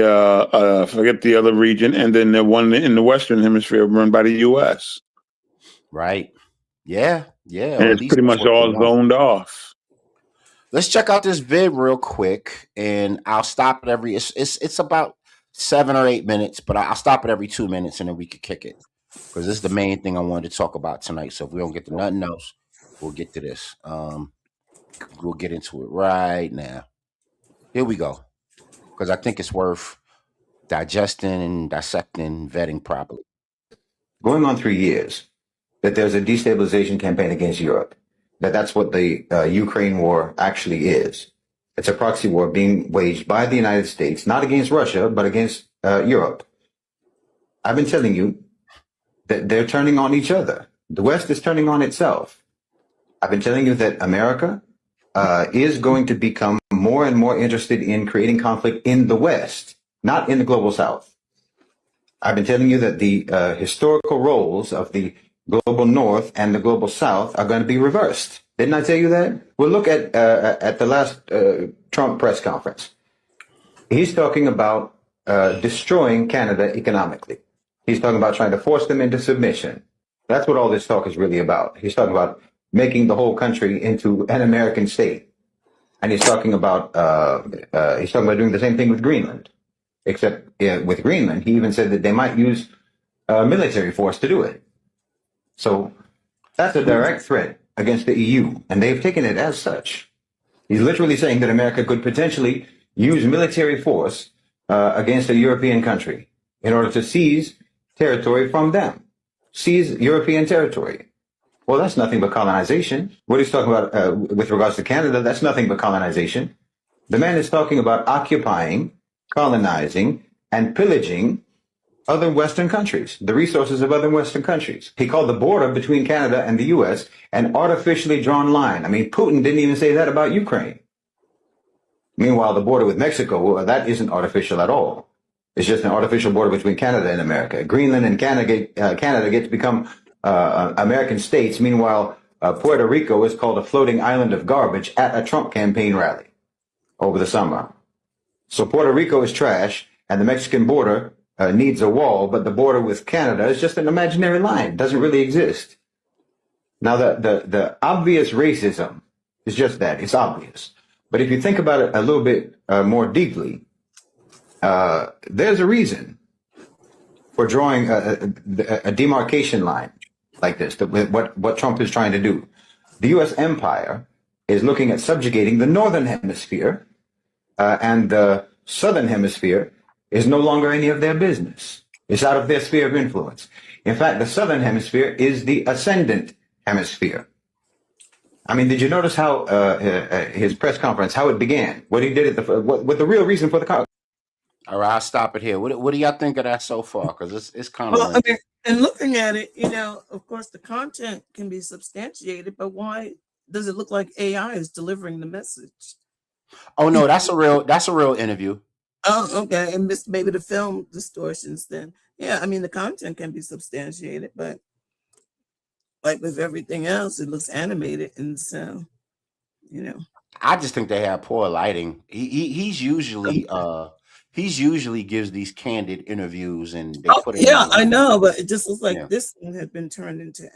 forget the other region, and then the one in the Western Hemisphere run by the U.S. Right. Yeah. Yeah. And Or at it's least pretty that's much what they all want. zoned off. Let's check out this vid real quick, and I'll stop at every. It's about 7 or 8 minutes, but I'll stop at every 2 minutes, and then we could kick it because this is the main thing I wanted to talk about tonight. So if we don't get to nothing else, we'll get to this. We'll get into it right now. Here we go, because I think it's worth digesting and dissecting, vetting properly. Going on 3 years, that there's a destabilization campaign against Europe, that's what the Ukraine war actually is. It's a proxy war being waged by the United States, not against Russia, but against Europe. I've been telling you that they're turning on each other. The West is turning on itself. I've been telling you that America is going to become more and more interested in creating conflict in the West, not in the global South. I've been telling you that the historical roles of the global North and the global South are going to be reversed. Didn't I tell you that? Well, look at the last Trump press conference. He's talking about destroying Canada economically. He's talking about trying to force them into submission. That's what all this talk is really about. He's talking about making the whole country into an American state, and he's talking about doing the same thing with Greenland. Except with Greenland, he even said that they might use military force to do it. So that's a direct threat against the EU, and they've taken it as such. He's literally saying that America could potentially use military force against a European country in order to seize territory from them, seize European territory. Well, that's nothing but colonization. What he's talking about with regards to Canada, that's nothing but colonization. The man is talking about occupying, colonizing, and pillaging other Western countries, the resources of other Western countries. He called the border between Canada and the U.S. an artificially drawn line. I mean, Putin didn't even say that about Ukraine. Meanwhile, the border with Mexico, well, that isn't artificial at all. It's just an artificial border between Canada and America. Greenland and Canada get to become American states. Meanwhile, Puerto Rico is called a floating island of garbage at a Trump campaign rally over the summer. So Puerto Rico is trash, and the Mexican border needs a wall, but the border with Canada is just an imaginary line. It doesn't really exist. Now, the obvious racism is just that. It's obvious. But if you think about it a little bit more deeply, there's a reason for drawing a demarcation line like this, what Trump is trying to do. The U.S. empire is looking at subjugating the northern hemisphere, and the southern hemisphere is no longer any of their business. It's out of their sphere of influence. In fact, the southern hemisphere is the ascendant hemisphere. I mean, did you notice how his press conference, how it began? What he did what the real reason for the conference? All right, I'll stop it here. What do y'all think of that so far? Because it's kind of Well, I lengthy. mean, and looking at it, of course, the content can be substantiated, but why does it look like AI is delivering the message? Oh no, that's a real interview. Oh, okay. And maybe the film distortions then. Yeah, I mean, the content can be substantiated, but like with everything else, it looks animated. And so, you know. I just think they have poor lighting. He's usually he's usually gives these candid interviews, and they Oh, put him yeah, on. I know, but it just looks like Yeah. this one had been turned into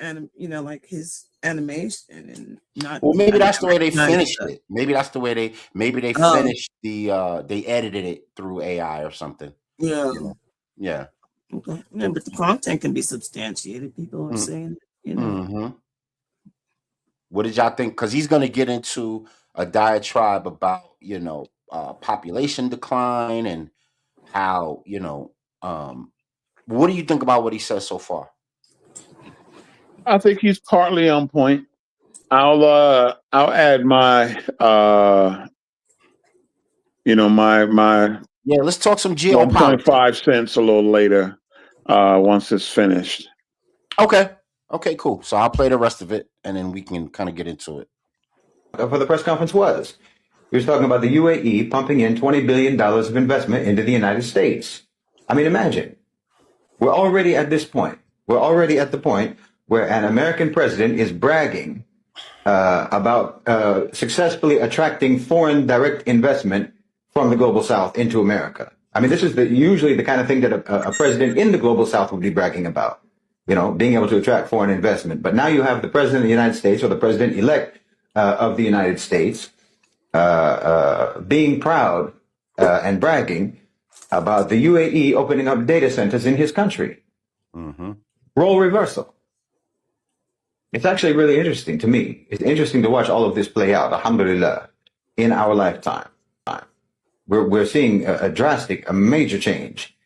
like his animation and not. Well, maybe I mean, that's I the way they recognize finished the. it. Maybe that's the way they Oh, finished they edited it through AI or something. yeah. You know. Yeah. Okay. Yeah, but the content can be substantiated. People are Mm, saying, mm-hmm. What did y'all think? Because he's going to get into a diatribe about population decline and how what do you think about what he says so far? I think he's partly on point. I'll add my my Yeah, let's talk some geopolitics. 1.5 cents a little later once it's finished. Okay, cool. So I'll play the rest of it, and then we can kind of get into it. For the press conference was. He was talking about the UAE pumping in $20 billion of investment into the United States. I mean, imagine. We're already at this point. We're already at the point where an American president is bragging about successfully attracting foreign direct investment from the global south into America. I mean, this is usually the kind of thing that a president in the global south would be bragging about, being able to attract foreign investment. But now you have the president of the United States, or the president-elect of the United States, being proud and bragging about the UAE opening up data centers in his country. Mm-hmm. Role reversal. It's actually really interesting to me. It's interesting to watch all of this play out, alhamdulillah, in our lifetime. We're seeing a major change.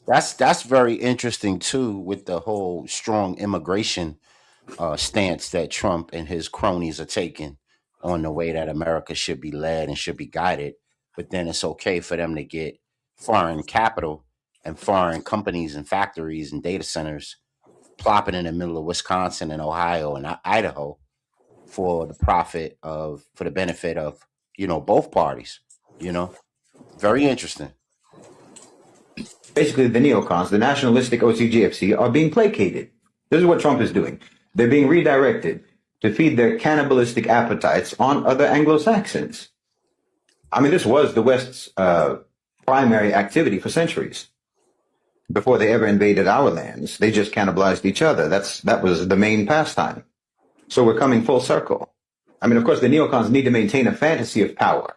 That's very interesting too, with the whole strong immigration stance that Trump and his cronies are taking on the way that America should be led and should be guided. But then it's okay for them to get foreign capital and foreign companies and factories and data centers plopping in the middle of Wisconsin and Ohio and Idaho for the benefit of both parties. Very interesting. Basically, the neocons, the nationalistic OCGFC, are being placated. This is what Trump is doing. They're being redirected to feed their cannibalistic appetites on other Anglo-Saxons. I mean, this was the West's primary activity for centuries. Before they ever invaded our lands, they just cannibalized each other. That was the main pastime. So we're coming full circle. I mean, of course, the neocons need to maintain a fantasy of power.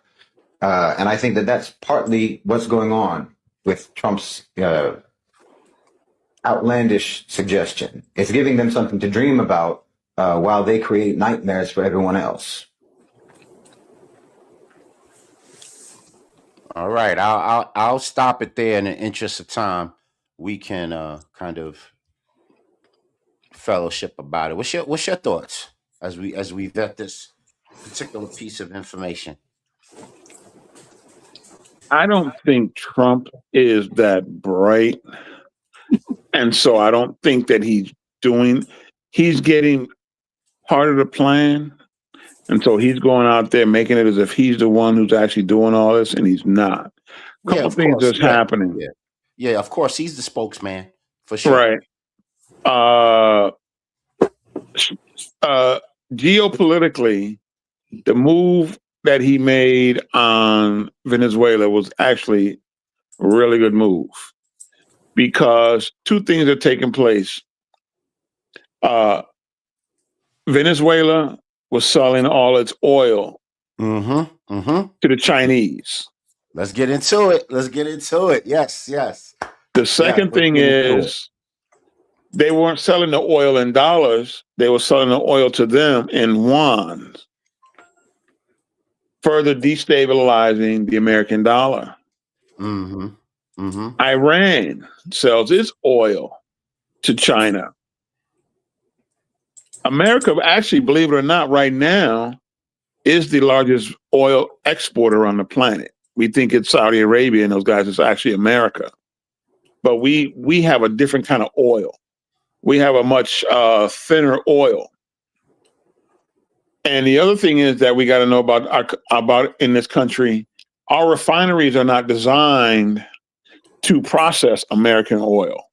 And I think that that's partly what's going on with Trump's outlandish suggestion. It's giving them something to dream about while they create nightmares for everyone else. All right, I'll stop it there. In the interest of time, we can kind of fellowship about it. What's your thoughts as we vet this particular piece of information? I don't think Trump is that bright. And so I don't think that he's getting part of the plan. And so he's going out there making it as if he's the one who's actually doing all this, and he's not. A couple of things course. that's happening. Yeah, of course. He's the spokesman for sure. Right. Geopolitically, the move that he made on Venezuela was actually a really good move, because two things are taking place. Venezuela was selling all its oil to the Chinese. Let's get into it. Yes. The second thing is they weren't selling the oil in dollars. They were selling the oil to them in yuan, further destabilizing the American dollar. Iran sells its oil to China. America, actually, believe it or not, right now is the largest oil exporter on the planet. We think it's Saudi Arabia and those guys. It's actually America. But we have a different kind of oil. We have a much thinner oil. And the other thing is that we got to know about in this country, our refineries are not designed to process American oil.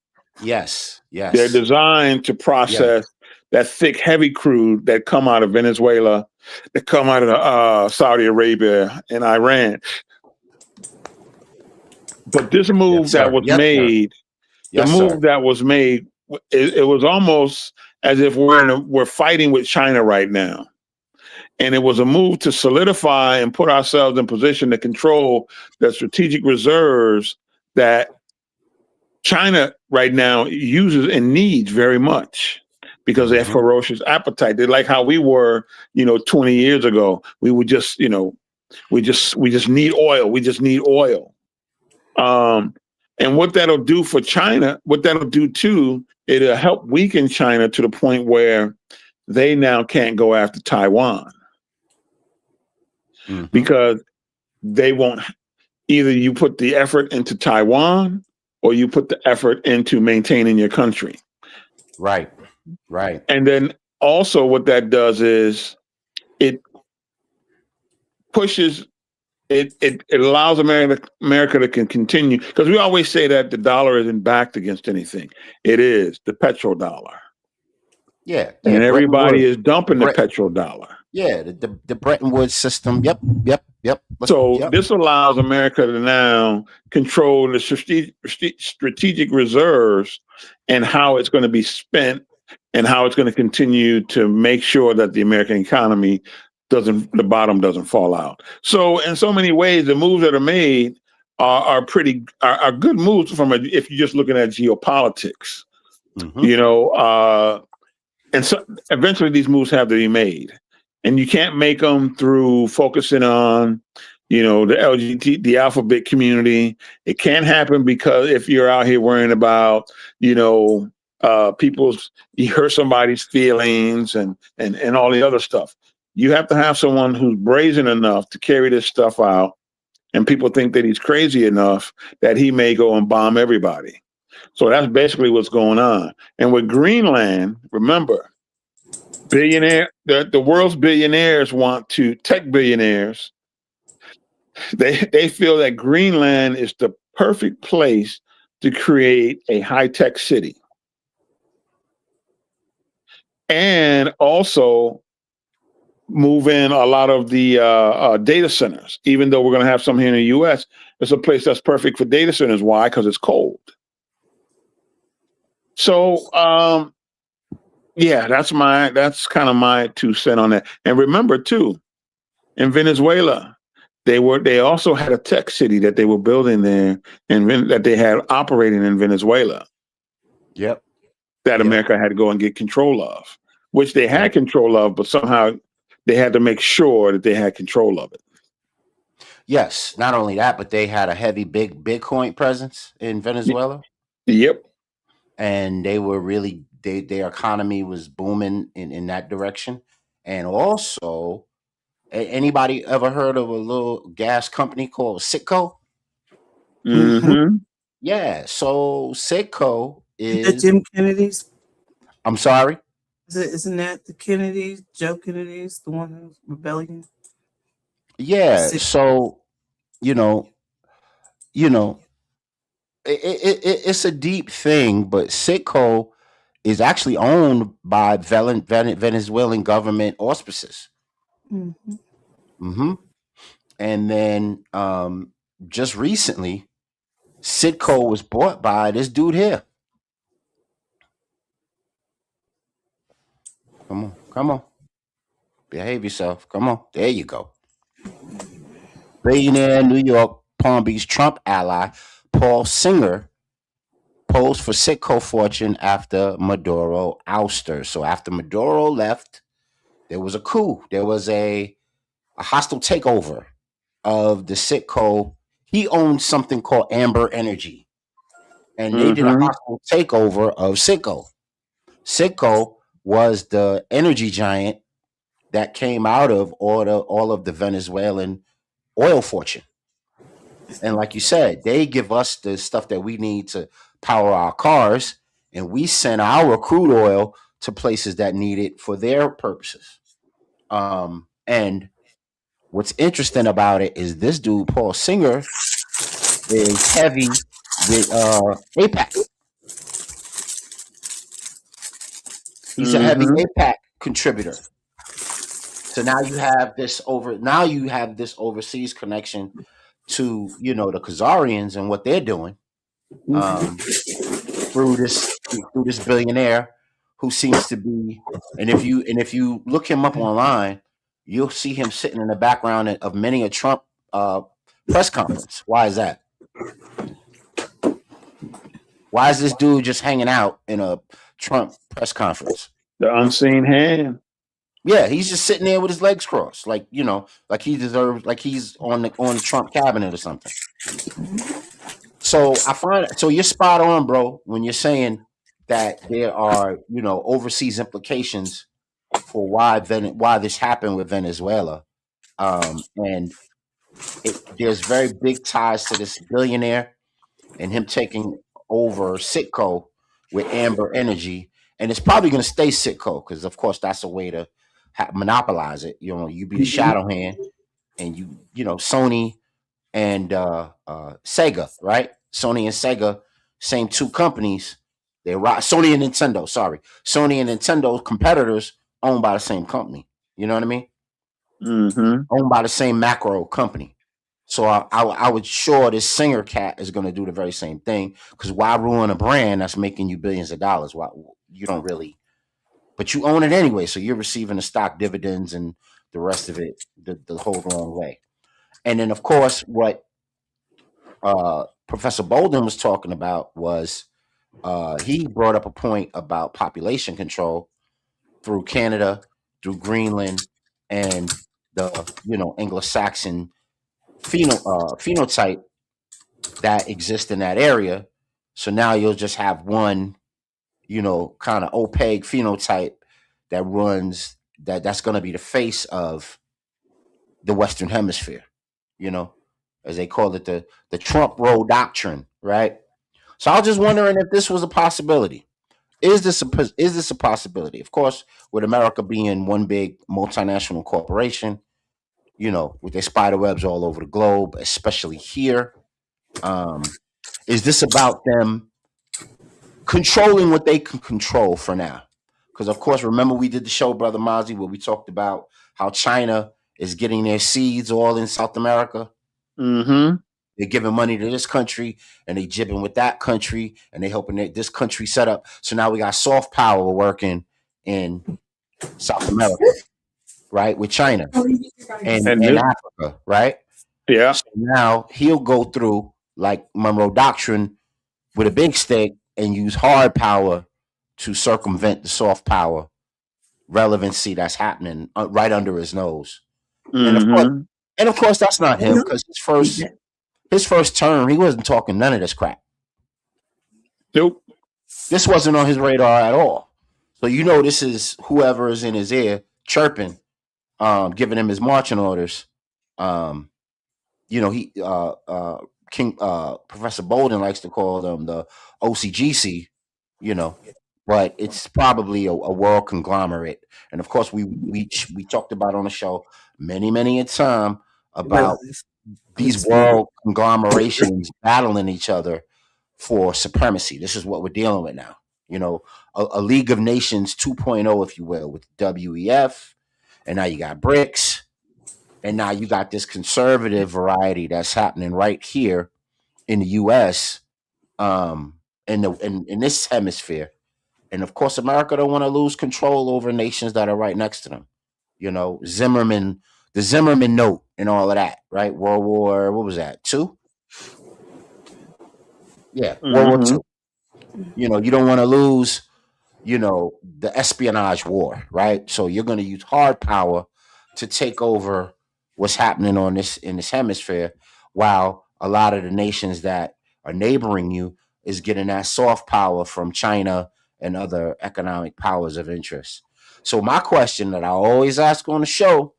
Yes. They're designed to process that thick, heavy crude that come out of Venezuela, that come out of Saudi Arabia and Iran. But this Yes, move that sir. was Yes, sir. made, the Yes, sir. move that was made, it was almost as if we're fighting with China right now. And it was a move to solidify and put ourselves in position to control the strategic reserves that China right now uses and needs very much because they have Mm-hmm. ferocious appetite. They're like how we were, 20 years ago. We would just, we just need oil. We just need oil. And what that'll do for China, what that'll do too, it'll help weaken China to the point where they now can't go after Taiwan Mm-hmm. because they won't. Either you put the effort into Taiwan or you put the effort into maintaining your country. Right. Right. And then also what that does is it pushes it allows America to continue, because we always say that the dollar isn't backed against anything. It is the petrodollar. Yeah. Yeah. And Bretton everybody Woods. is dumping the Bret, petrodollar. yeah. The Bretton Woods system. Yep. Yep. Yep. So Yep. this allows America to now control the strategic reserves and how it's going to be spent and how it's going to continue to make sure that the American economy the bottom doesn't fall out. So in so many ways, the moves that are made are good moves if you're just looking at geopolitics, Mm-hmm. and so eventually these moves have to be made, and you can't make them through focusing on, the LGBT, the alphabet community. It can't happen because if you're out here worrying about, you hurt somebody's feelings and all the other stuff. You have to have someone who's brazen enough to carry this stuff out, and people think that he's crazy enough that he may go and bomb everybody. So that's basically what's going on. And with Greenland, remember, the world's billionaires tech billionaires, they feel that Greenland is the perfect place to create a high-tech city. And also move in a lot of the data centers. Even though we're going to have some here in the U.S., it's a place that's perfect for data centers. Why? Because it's cold. So, yeah, that's kind of my 2 cents on that. And remember too, in Venezuela, they also had a tech city that they were building there, and that they had operating in Venezuela. Yep. That America had to go and get control of, which they had control of, but somehow they had to make sure that they had control of it. Yes. Not only that, but they had a heavy big Bitcoin presence in Venezuela. Yep. And they were really their economy was booming in that direction. And also, anybody ever heard of a little gas company called Citgo? Mm-hmm. Yeah. So Citgo Is that is. Jim Kennedy's? I'm sorry. Isn't that the Kennedys, Joe Kennedy's, the one who's rebellion? Yeah. So you know, it's a deep thing, but Citgo is actually owned by Venezuelan government auspices. Mm-hmm. Mm-hmm. And then just recently, Citgo was bought by this dude here. Come on, behave yourself. Come on, there you go. Billionaire New York Palm Beach Trump ally Paul Singer posed for Citgo fortune after Maduro ouster. So after Maduro left, there was a coup. There was a hostile takeover of the Citgo. He owned something called Amber Energy, and they did a Mm-hmm. hostile takeover of Citgo. Citgo was the energy giant that came out of all of the Venezuelan oil fortune. And like you said, they give us the stuff that we need to power our cars, and we send our crude oil to places that need it for their purposes. And what's interesting about it is this dude, Paul Singer, is heavy with APAC. He's a heavy Mm-hmm. APAC contributor. So now you have this overseas connection to the Khazarians and what they're doing through this billionaire who seems to be. And if you look him up online, you'll see him sitting in the background of many a Trump press conference. Why is that? Why is this dude just hanging out in a Trump press conference? The unseen hand. Yeah, he's just sitting there with his legs crossed, like like he deserves, like he's on the Trump cabinet or something. So you're spot on, bro, when you're saying that there are overseas implications for why this happened with Venezuela, and there's very big ties to this billionaire and him taking over Citco with Amber Energy, and it's probably going to stay Citco because, of course, that's a way to monopolize it. You be the shadow hand, and Sony and Sega, right? Sony and Sega, same two companies. Sony and Nintendo. Sorry, Sony and Nintendo competitors owned by the same company. You know what I mean? Mm-hmm. Owned by the same macro company. So I would sure this Singer cat is going to do the very same thing, because why ruin a brand that's making you billions of dollars? Why you don't really, but you own it anyway, so you're receiving the stock dividends and the rest of it the whole wrong way. And then of course what Professor Bolden was talking about was he brought up a point about population control through Canada, through Greenland, and the Anglo-Saxon phenotype that exists in that area. So now you'll just have one, kind of opaque phenotype that runs that's going to be the face of the Western Hemisphere, as they call it, the Trump roll doctrine, right? So I was just wondering if this was a possibility. Is this a possibility? Of course, with America being one big multinational corporation, with their spider webs all over the globe, especially here, is this about them controlling what they can control for now? Because of course, remember we did the show, Brother Mozzie, where we talked about how China is getting their seeds all in South America. Mm-hmm. They're giving money to this country and they jibbing with that country and they helping this country set up. So now we got soft power working in South America, right? With China and Africa, right? Yeah. So now he'll go through like Monroe Doctrine with a big stick and use hard power to circumvent the soft power relevancy that's happening right under his nose. Mm-hmm. And of course, that's not him, because his first term, he wasn't talking none of this crap. Nope. This wasn't on his radar at all. So this is whoever is in his ear chirping, giving him his marching orders. He King Professor Bolden likes to call them the OCGC, but it's probably a world conglomerate. And of course, we talked about on the show many a time about these world conglomerations battling each other for supremacy. This is what we're dealing with now. A League of Nations 2.0, if you will, with WEF, and now you got BRICS, and now you got this conservative variety that's happening right here in the U.S. In this hemisphere. And of course, America don't want to lose control over nations that are right next to them. Zimmerman, the Zimmerman note, and all of that, right? World War, what was that? II? Yeah, World War II. You don't want to lose, the espionage war, right? So you're going to use hard power to take over what's happening in this hemisphere, while a lot of the nations that are neighboring you is getting that soft power from China and other economic powers of interest. So my question that I always ask on the show: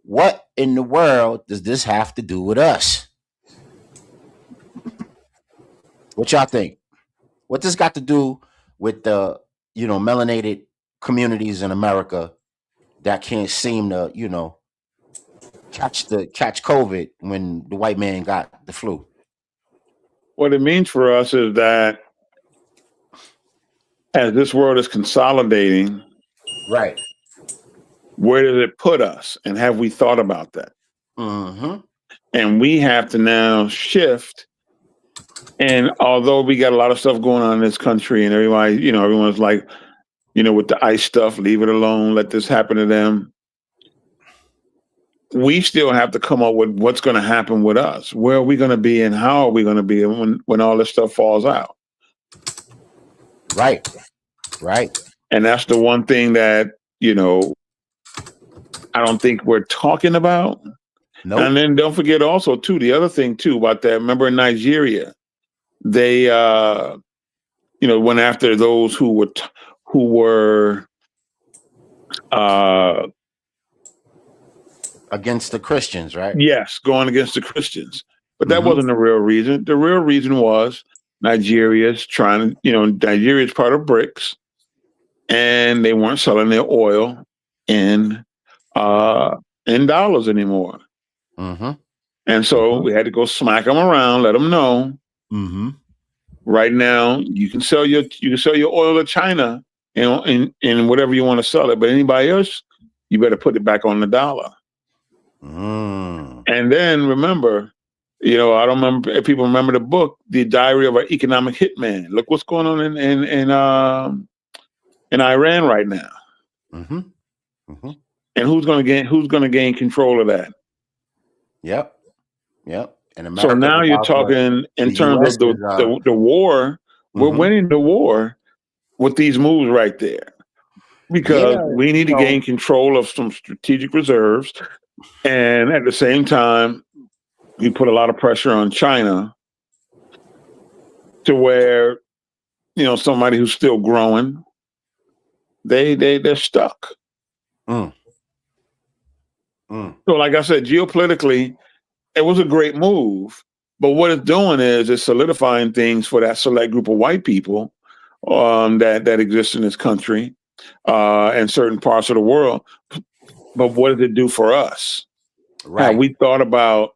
what in the world does this have to do with us? What y'all think? What this got to do with the melanated communities in America that can't seem to catch COVID when the white man got the flu? What it means for us is that as this world is consolidating, right, where does it put us, and have we thought about that? Mm-hmm. And we have to now shift. And although we got a lot of stuff going on in this country and everybody, everyone's like, with the ICE stuff, leave it alone, let this happen to them. We still have to come up with what's going to happen with us. Where are we going to be and how are we going to be when all this stuff falls out? Right. And that's the one thing that, I don't think we're talking about. Nope. And then don't forget also, too, the other thing, too, about that. Remember in Nigeria, they, went after those who were against the Christians, right? Yes, going against the Christians. But that Mm-hmm. wasn't the real reason. The real reason was Nigeria's trying to, Nigeria's part of BRICS, and they weren't selling their oil in dollars anymore. Mm-hmm. And so we had to go smack them around, let them know. Mm-hmm. Right now, you can sell your oil to China and whatever you want to sell it, but anybody else, you better put it back on the dollar. Mm. And then remember, I don't remember if people remember the book, The Diary of an Economic Hitman. Look what's going on in Iran right now. Mm-hmm. Mm-hmm. And who's going to gain control of that? Yep. And America, so now you're talking in terms US of the war. We're winning the war with these moves right there, because we need to gain control of some strategic reserves, and at the same time, we put a lot of pressure on China to where somebody who's still growing, they're stuck. Mm. So, like I said, geopolitically, it was a great move. But what it's doing is it's solidifying things for that select group of white people that exist in this country and certain parts of the world. But what does it do for us? Right. Have we thought about,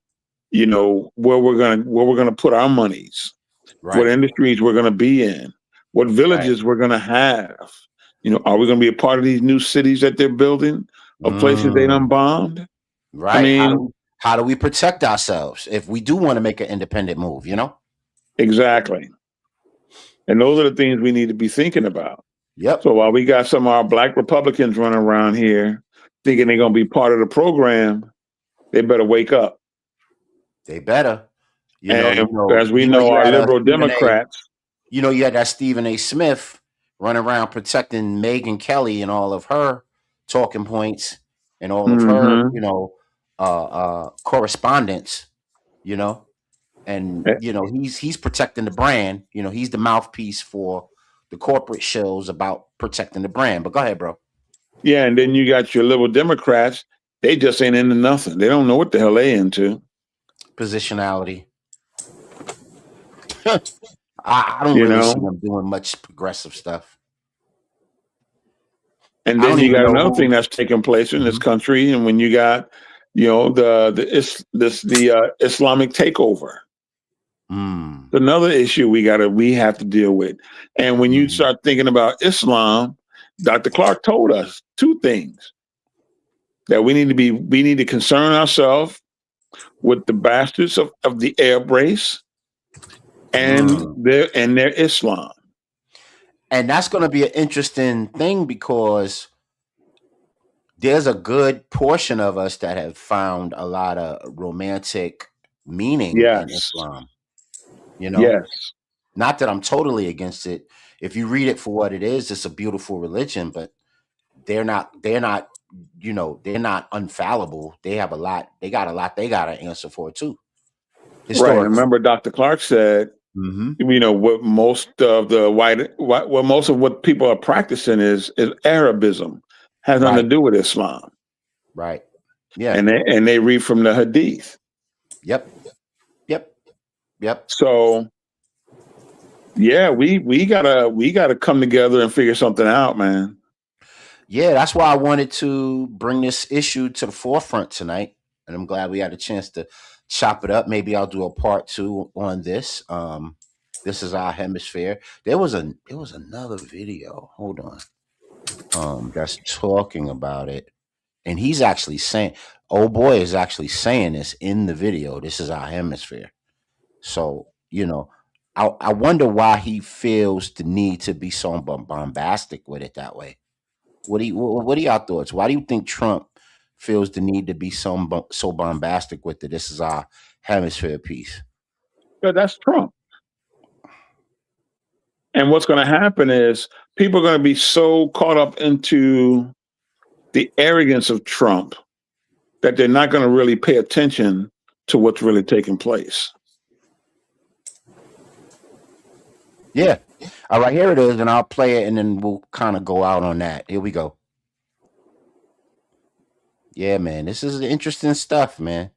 where we're gonna put our monies, what industries we're gonna be in, what villages we're gonna have? Are we gonna be a part of these new cities that they're building, of places they done bombed? Right. I mean, how do we protect ourselves if we do want to make an independent move? Exactly. And those are the things we need to be thinking about. Yep. So while we got some of our black Republicans running around here thinking they're going to be part of the program, they better wake up. They better. As we know, our liberal Democrats. You had that Stephen A. Smith running around protecting Megyn Kelly and all of her talking points and all of her, correspondence, and he's protecting the brand. He's the mouthpiece for the corporate shows about protecting the brand. But go ahead, bro. Yeah, and then you got your liberal Democrats. They just ain't into nothing. They don't know what the hell they into. Positionality. I don't really see them doing much progressive stuff. And then you got another thing that's taking place in this country, and when you got, the Islamic takeover. Another issue we have to deal with. And when you start thinking about Islam, Dr. Clark told us two things: that we need to concern ourselves with the bastards of the Arab race and their Islam. And that's going to be an interesting thing, because there's a good portion of us that have found a lot of romantic meaning in Islam. Yes. Not that I'm totally against it. If you read it for what it is, it's a beautiful religion, but they're not infallible. They got a lot they got to answer for too. Right. Remember, Dr. Clark said, what most of what people are practicing is Arabism. Has nothing to do with Islam. Right. Yeah. And they read from the Hadith. Yep. So yeah, we gotta come together and figure something out, man. Yeah, that's why I wanted to bring this issue to the forefront tonight, and I'm glad we had a chance to chop it up. Maybe I'll do a part 2 on this. This is our hemisphere. There was another video. Hold on. That's talking about it. And he's actually saying, old boy is actually saying this in the video. This is our hemisphere. So, I wonder why he feels the need to be so bombastic with it that way. What are y'all thoughts? Why do you think Trump feels the need to be so bombastic with it? This is our hemisphere piece. But that's Trump. And what's going to happen is people are going to be so caught up into the arrogance of Trump that they're not going to really pay attention to what's really taking place. Yeah. All right, here it is, and I'll play it, and then we'll kind of go out on that. Here we go. Yeah, man, this is interesting stuff, man.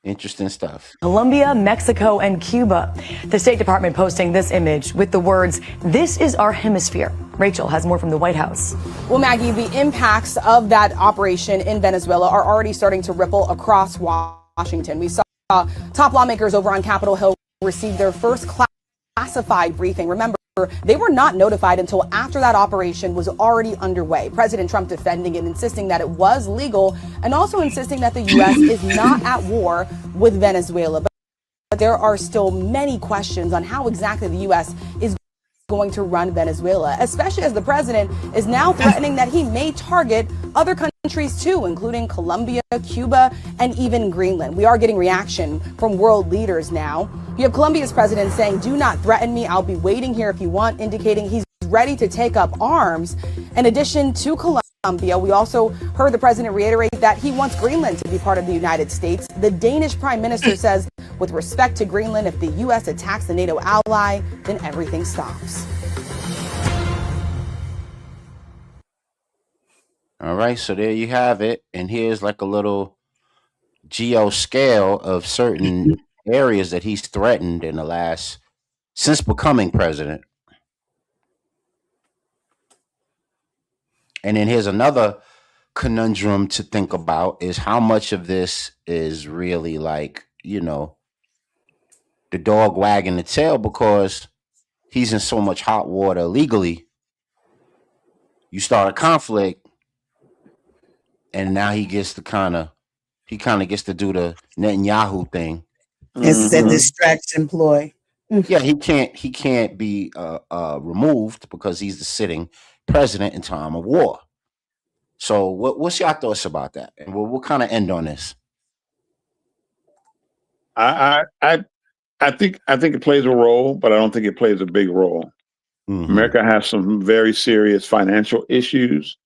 Interesting stuff. Colombia, Mexico, and Cuba. The State Department posting this image with the words, "This is our hemisphere." Rachel has more from the White House. Well, Maggie, the impacts of that operation in Venezuela are already starting to ripple across Washington. We saw top lawmakers over on Capitol Hill receive their first classified briefing. Remember, they were not notified until after that operation was already underway. President Trump defending it, insisting that it was legal, and also insisting that the U.S. is not at war with Venezuela. But there are still many questions on how exactly the U.S. is going to run Venezuela, especially as the president is now threatening that he may target other countries too, including Colombia, Cuba, and even Greenland. We are getting reaction from world leaders now. You have Colombia's president saying, "Do not threaten me. I'll be waiting here if you want," indicating he's ready to take up arms. In addition to Colombia, we also heard the president reiterate that he wants Greenland to be part of the United States. The Danish prime minister says, with respect to Greenland, if the U.S. attacks the NATO ally, then everything stops. All right, so there you have it. And here's like a little geo scale of certain areas that he's threatened in the last, since becoming president. And then here's another conundrum to think about is how much of this is really like, the dog wagging the tail because he's in so much hot water legally. You start a conflict, and now he gets to kind of gets to do the Netanyahu thing. It's a distraction ploy. Yeah, he can't be removed because he's the sitting president in time of war. So what's your thoughts about that? And we'll kind of end on this. I think it plays a role, but I don't think it plays a big role. Mm-hmm. America has some very serious financial issues,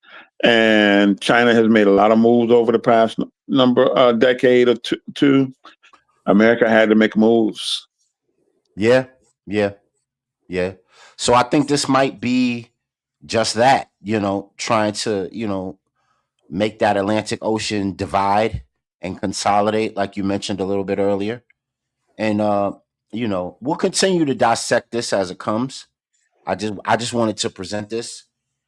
and China has made a lot of moves over the past decade or two. America had to make moves. Yeah. So I think this might be just that, trying to, make that Atlantic Ocean divide and consolidate, like you mentioned a little bit earlier. And we'll continue to dissect this as it comes. I just wanted to present this,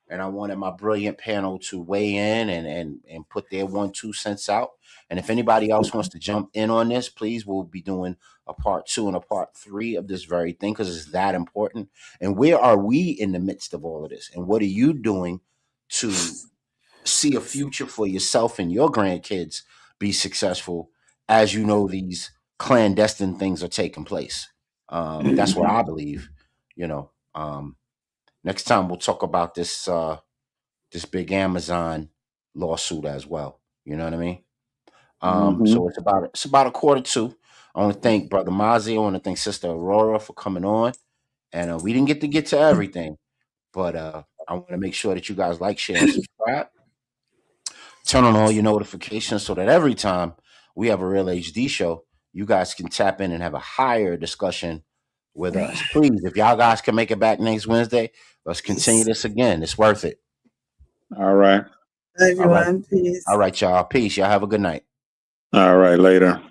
and I wanted my brilliant panel to weigh in and put their 1-2 cents out. And if anybody else wants to jump in on this, please, we'll be doing a part 2 and a part 3 of this very thing because it's that important. And where are we in the midst of all of this? And what are you doing to see a future for yourself and your grandkids be successful as these clandestine things are taking place? That's what I believe. Next time we'll talk about this big Amazon lawsuit as well. You know what I mean? So it's about 1:45. I want to thank Brother Mozzie. I want to thank Sister Aurora for coming on. And we didn't get to everything, but I want to make sure that you guys like, share, and subscribe. Turn on all your notifications so that every time we have a Real HD show, you guys can tap in and have a higher discussion with us. Please, if y'all guys can make it back next Wednesday, let's continue this again. It's worth it. All right. Everyone, peace. All right, y'all. Peace. Y'all have a good night. All right, later.